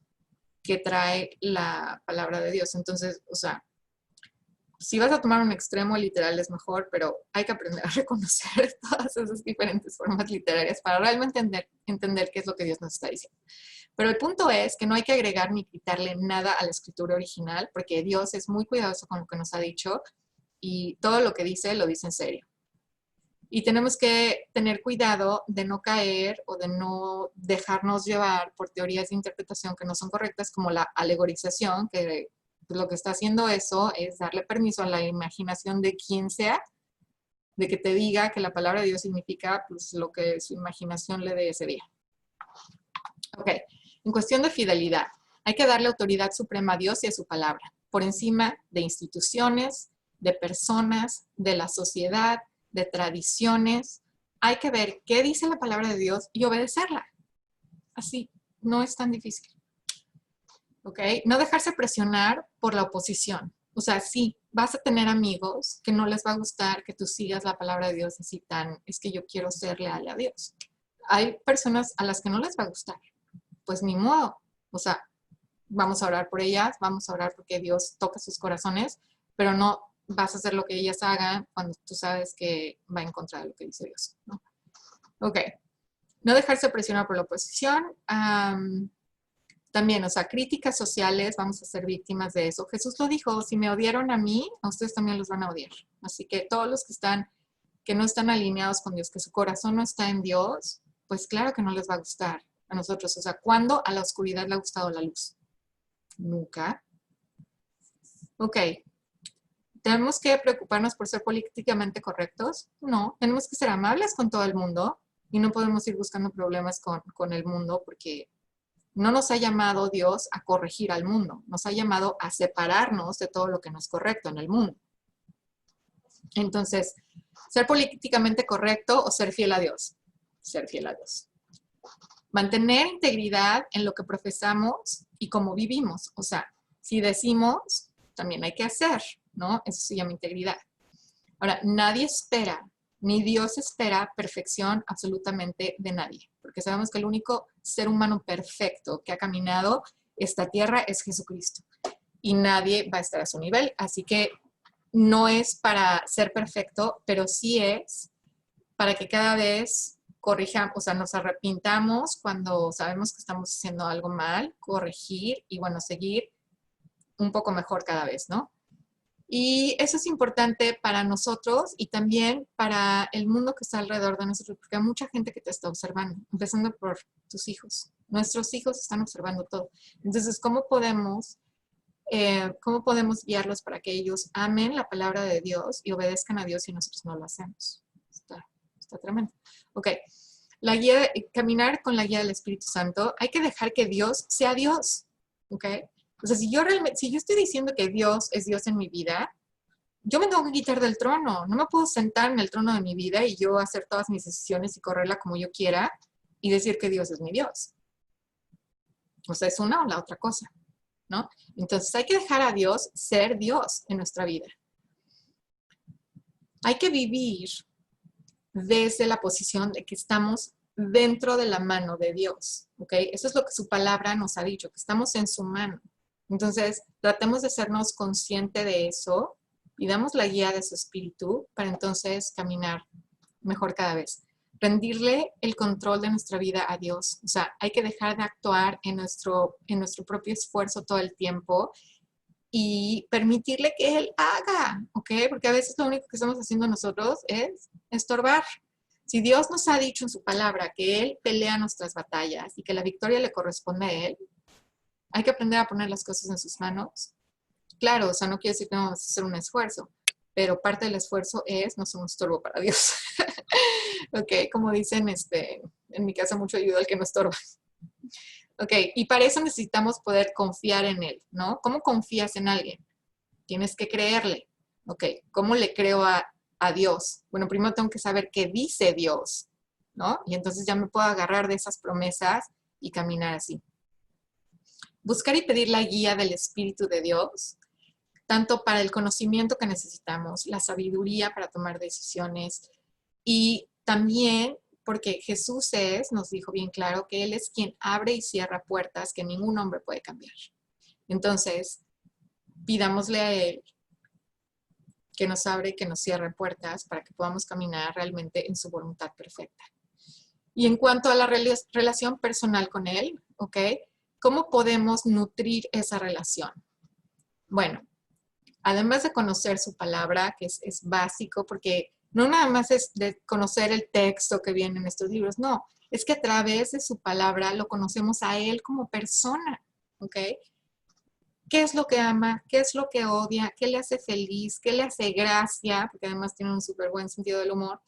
que trae la palabra de Dios. Entonces, o sea, si vas a tomar un extremo literal es mejor, pero hay que aprender a reconocer todas esas diferentes formas literarias para realmente entender qué es lo que Dios nos está diciendo. Pero el punto es que no hay que agregar ni quitarle nada a la escritura original, porque Dios es muy cuidadoso con lo que nos ha dicho y todo lo que dice, lo dice en serio. Y tenemos que tener cuidado de no caer o de no dejarnos llevar por teorías de interpretación que no son correctas, como la alegorización, que lo que está haciendo eso es darle permiso a la imaginación de quien sea, de que te diga que la palabra de Dios significa pues, lo que su imaginación le dé ese día. Ok, en cuestión de fidelidad, hay que darle autoridad suprema a Dios y a su palabra, por encima de instituciones, de personas, de la sociedad, de tradiciones. Hay que ver qué dice la palabra de Dios y obedecerla. Así, no es tan difícil. ¿Ok? No dejarse presionar por la oposición. O sea, sí, vas a tener amigos que no les va a gustar que tú sigas la palabra de Dios así es que yo quiero ser leal a Dios. Hay personas a las que no les va a gustar. Pues ni modo. O sea, vamos a orar por ellas, vamos a orar porque Dios toque sus corazones, pero no vas a hacer lo que ellas hagan cuando tú sabes que va en contra de lo que dice Dios, ¿no? Ok. No dejarse presionar por la oposición. También, o sea, críticas sociales, vamos a ser víctimas de eso. Jesús lo dijo, si me odiaron a mí, a ustedes también los van a odiar. Así que todos los que no están alineados con Dios, que su corazón no está en Dios, pues claro que no les va a gustar a nosotros. O sea, ¿cuándo a la oscuridad le ha gustado la luz? Nunca. Ok. ¿Tenemos que preocuparnos por ser políticamente correctos? No. Tenemos que ser amables con todo el mundo y no podemos ir buscando problemas con el mundo porque no nos ha llamado Dios a corregir al mundo. Nos ha llamado a separarnos de todo lo que no es correcto en el mundo. Entonces, ser políticamente correcto o ser fiel a Dios. Ser fiel a Dios. Mantener integridad en lo que profesamos y cómo vivimos. O sea, si decimos, también hay que hacer, ¿no? Eso se llama integridad. Ahora, nadie espera, ni Dios espera perfección absolutamente de nadie, porque sabemos que el único ser humano perfecto que ha caminado esta tierra es Jesucristo. Y nadie va a estar a su nivel, así que no es para ser perfecto, pero sí es para que cada vez corrijamos, o sea, nos arrepintamos cuando sabemos que estamos haciendo algo mal, corregir y, bueno, seguir un poco mejor cada vez, ¿no? Y eso es importante para nosotros y también para el mundo que está alrededor de nosotros, porque hay mucha gente que te está observando, empezando por tus hijos. Nuestros hijos están observando todo. Entonces, ¿cómo podemos guiarlos para que ellos amen la palabra de Dios y obedezcan a Dios si nosotros no lo hacemos? Está tremendo. Ok. Caminar con la guía del Espíritu Santo, hay que dejar que Dios sea Dios. ¿Ok? O sea, si yo estoy diciendo que Dios es Dios en mi vida, yo me tengo que quitar del trono. No me puedo sentar en el trono de mi vida y yo hacer todas mis decisiones y correrla como yo quiera y decir que Dios es mi Dios. O sea, es una o la otra cosa, ¿no? Entonces hay que dejar a Dios ser Dios en nuestra vida. Hay que vivir desde la posición de que estamos dentro de la mano de Dios, ¿ok? Eso es lo que su palabra nos ha dicho, que estamos en su mano. Entonces, tratemos de sernos conscientes de eso y damos la guía de su espíritu para entonces caminar mejor cada vez. Rendirle el control de nuestra vida a Dios. O sea, hay que dejar de actuar en nuestro propio esfuerzo todo el tiempo y permitirle que Él haga, ¿ok? Porque a veces lo único que estamos haciendo nosotros es estorbar. Si Dios nos ha dicho en su palabra que Él pelea nuestras batallas y que la victoria le corresponde a Él, hay que aprender a poner las cosas en sus manos. Claro, o sea, no quiere decir que no vamos a hacer un esfuerzo, pero parte del esfuerzo es no ser un estorbo para Dios. Ok, como dicen, en mi casa mucho ayuda al que no estorba. Ok, y para eso necesitamos poder confiar en Él, ¿no? ¿Cómo confías en alguien? Tienes que creerle. Ok, ¿cómo le creo a Dios? Bueno, primero tengo que saber qué dice Dios, ¿no? Y entonces ya me puedo agarrar de esas promesas y caminar así. Buscar y pedir la guía del Espíritu de Dios, tanto para el conocimiento que necesitamos, la sabiduría para tomar decisiones y también porque Jesús nos dijo bien claro, que Él es quien abre y cierra puertas que ningún hombre puede cambiar. Entonces, pidámosle a Él que nos abre y que nos cierre puertas para que podamos caminar realmente en su voluntad perfecta. Y en cuanto a la relación personal con Él, ¿ok? ¿Cómo podemos nutrir esa relación? Bueno, además de conocer su palabra, que es básico, porque no nada más es de conocer el texto que viene en estos libros, no, es que a través de su palabra lo conocemos a Él como persona, ¿ok? ¿Qué es lo que ama? ¿Qué es lo que odia? ¿Qué le hace feliz? ¿Qué le hace gracia? Porque además tiene un súper buen sentido del humor.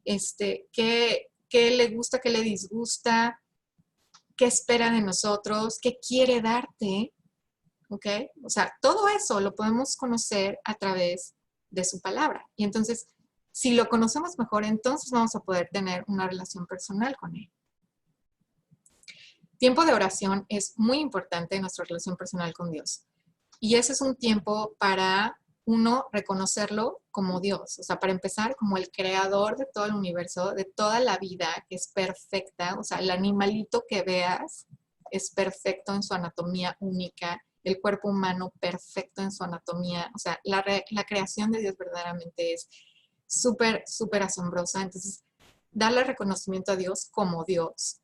¿Qué le gusta? ¿Qué le disgusta? ¿Qué espera de nosotros? ¿Qué quiere darte? ¿Ok? O sea, todo eso lo podemos conocer a través de su palabra. Y entonces, si lo conocemos mejor, entonces vamos a poder tener una relación personal con Él. Tiempo de oración es muy importante en nuestra relación personal con Dios. Y ese es un tiempo para uno reconocerlo como Dios. O sea, para empezar, como el creador de todo el universo, de toda la vida, que es perfecta. O sea, el animalito que veas es perfecto en su anatomía única. El cuerpo humano perfecto en su anatomía. O sea, la creación de Dios verdaderamente es súper, súper asombrosa. Entonces, darle reconocimiento a Dios como Dios.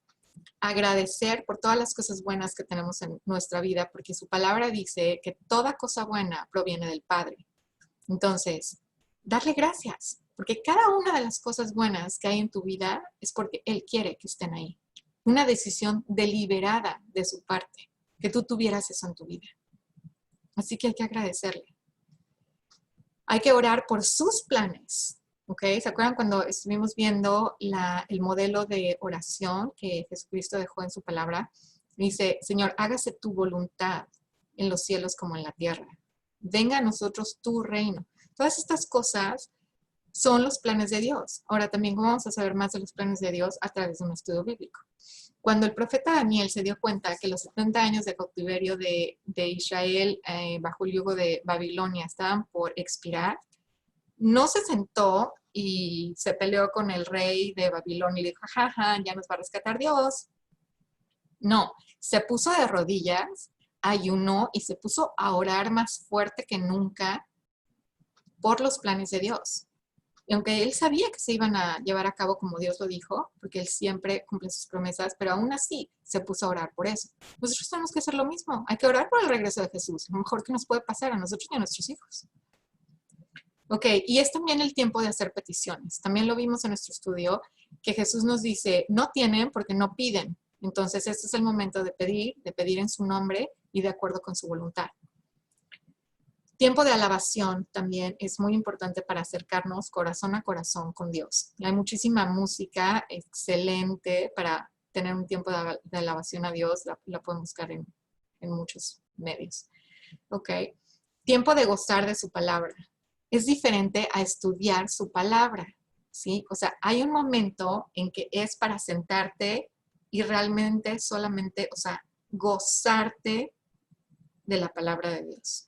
Agradecer por todas las cosas buenas que tenemos en nuestra vida, porque su palabra dice que toda cosa buena proviene del Padre. Entonces, darle gracias, porque cada una de las cosas buenas que hay en tu vida es porque Él quiere que estén ahí. Una decisión deliberada de su parte, que tú tuvieras eso en tu vida. Así que hay que agradecerle. Hay que orar por sus planes. ¿Ok? ¿Se acuerdan cuando estuvimos viendo el modelo de oración que Jesucristo dejó en su palabra? Dice, Señor, hágase tu voluntad en los cielos como en la tierra. Venga a nosotros tu reino. Todas estas cosas son los planes de Dios. Ahora también vamos a saber más de los planes de Dios a través de un estudio bíblico. Cuando el profeta Daniel se dio cuenta que los 70 años de cautiverio de Israel bajo el yugo de Babilonia estaban por expirar, no se sentó y se peleó con el rey de Babilonia y dijo, jaja, ya nos va a rescatar Dios. No, se puso de rodillas, ayunó y se puso a orar más fuerte que nunca por los planes de Dios. Y aunque él sabía que se iban a llevar a cabo como Dios lo dijo, porque él siempre cumple sus promesas, pero aún así se puso a orar por eso. Nosotros tenemos que hacer lo mismo. Hay que orar por el regreso de Jesús, lo mejor que nos puede pasar a nosotros y a nuestros hijos. Ok, y es también el tiempo de hacer peticiones. También lo vimos en nuestro estudio, que Jesús nos dice, no tienen porque no piden. Entonces, este es el momento de pedir en su nombre y de acuerdo con su voluntad. Tiempo de alabación también es muy importante para acercarnos corazón a corazón con Dios. Hay muchísima música excelente para tener un tiempo de alabación a Dios. La pueden buscar en muchos medios. Ok, tiempo de gozar de su palabra. Es diferente a estudiar su palabra, ¿sí? O sea, hay un momento en que es para sentarte y realmente solamente, o sea, gozarte de la palabra de Dios.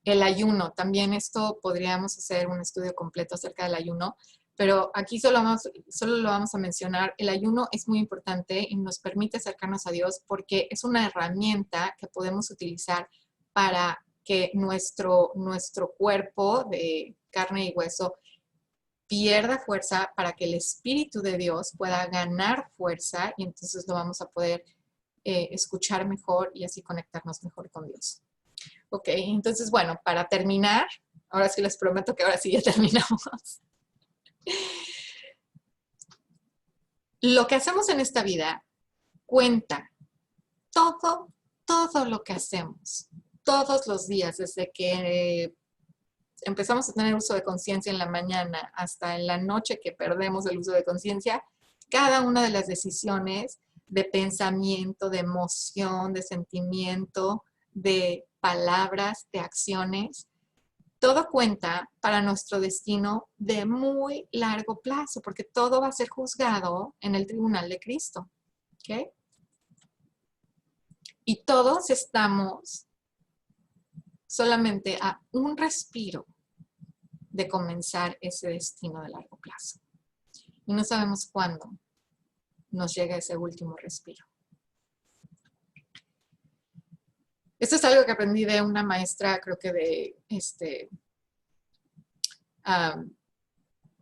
El ayuno, también esto podríamos hacer un estudio completo acerca del ayuno, pero aquí solo lo vamos a mencionar. El ayuno es muy importante y nos permite acercarnos a Dios porque es una herramienta que podemos utilizar para que nuestro cuerpo de carne y hueso pierda fuerza, para que el Espíritu de Dios pueda ganar fuerza y entonces lo vamos a poder escuchar mejor y así conectarnos mejor con Dios. Ok, entonces bueno, para terminar, ahora sí les prometo que ahora sí ya terminamos. Lo que hacemos en esta vida cuenta. Todo lo que hacemos, todos los días, desde que empezamos a tener uso de conciencia en la mañana hasta en la noche que perdemos el uso de conciencia, cada una de las decisiones de pensamiento, de emoción, de sentimiento, de palabras, de acciones, todo cuenta para nuestro destino de muy largo plazo, porque todo va a ser juzgado en el tribunal de Cristo. ¿Ok? Y todos estamos solamente a un respiro de comenzar ese destino de largo plazo. Y no sabemos cuándo nos llega ese último respiro. Esto es algo que aprendí de una maestra, creo que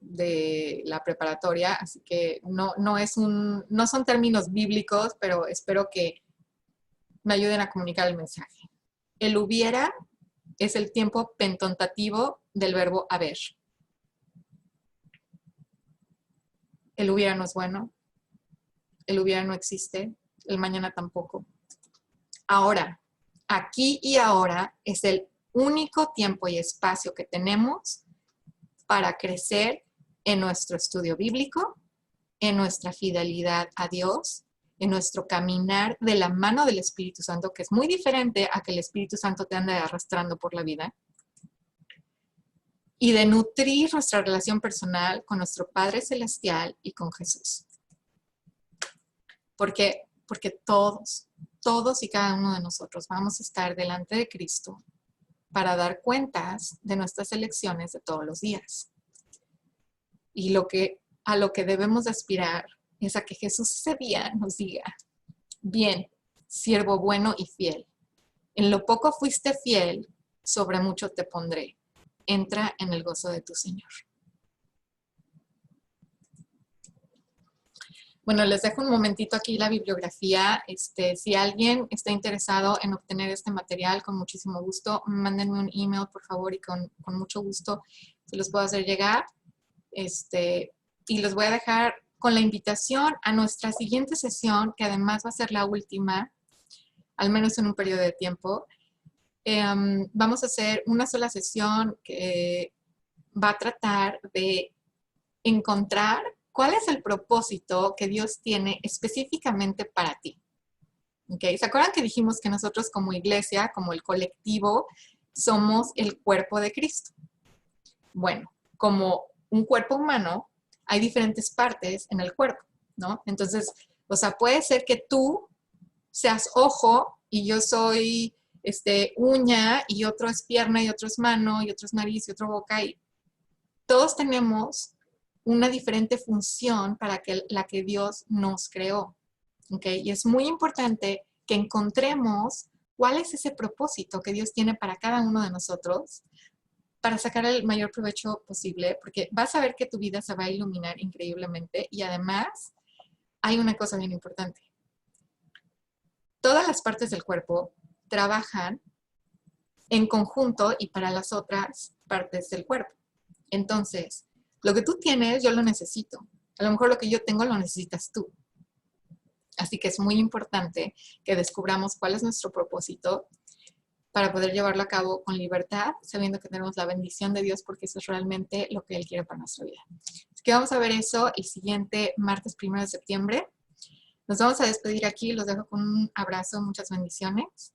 de la preparatoria, así que no son términos bíblicos, pero espero que me ayuden a comunicar el mensaje. El hubiera es el tiempo pentontativo del verbo haber. El hubiera no es bueno, el hubiera no existe, el mañana tampoco. Ahora, aquí y ahora es el único tiempo y espacio que tenemos para crecer en nuestro estudio bíblico, en nuestra fidelidad a Dios, en nuestro caminar de la mano del Espíritu Santo, que es muy diferente a que el Espíritu Santo te ande arrastrando por la vida, y de nutrir nuestra relación personal con nuestro Padre Celestial y con Jesús. Porque todos y cada uno de nosotros vamos a estar delante de Cristo para dar cuentas de nuestras elecciones de todos los días. Y a lo que debemos aspirar es a que Jesús ese día nos diga: bien, siervo bueno y fiel. En lo poco fuiste fiel, sobre mucho te pondré. Entra en el gozo de tu Señor. Bueno, les dejo un momentito aquí la bibliografía. Si alguien está interesado en obtener este material, con muchísimo gusto, mándenme un email, por favor, y con mucho gusto se los puedo hacer llegar. Y los voy a dejar con la invitación a nuestra siguiente sesión, que además va a ser la última, al menos en un periodo de tiempo. Vamos a hacer una sola sesión que va a tratar de encontrar cuál es el propósito que Dios tiene específicamente para ti. ¿Okay? ¿Se acuerdan que dijimos que nosotros como iglesia, como el colectivo, somos el cuerpo de Cristo? Bueno, como un cuerpo humano, hay diferentes partes en el cuerpo, ¿no? Entonces, o sea, puede ser que tú seas ojo y yo soy uña y otro es pierna y otro es mano y otro es nariz y otro boca, y todos tenemos una diferente función para la que Dios nos creó. ¿Okay? Y es muy importante que encontremos cuál es ese propósito que Dios tiene para cada uno de nosotros, para sacar el mayor provecho posible, porque vas a ver que tu vida se va a iluminar increíblemente. Y además, hay una cosa bien importante. Todas las partes del cuerpo trabajan en conjunto y para las otras partes del cuerpo. Entonces, lo que tú tienes, yo lo necesito. A lo mejor lo que yo tengo lo necesitas tú. Así que es muy importante que descubramos cuál es nuestro propósito para poder llevarlo a cabo con libertad, sabiendo que tenemos la bendición de Dios, porque eso es realmente lo que Él quiere para nuestra vida. Así que vamos a ver eso el siguiente martes 1 de septiembre. Nos vamos a despedir aquí. Los dejo con un abrazo, muchas bendiciones.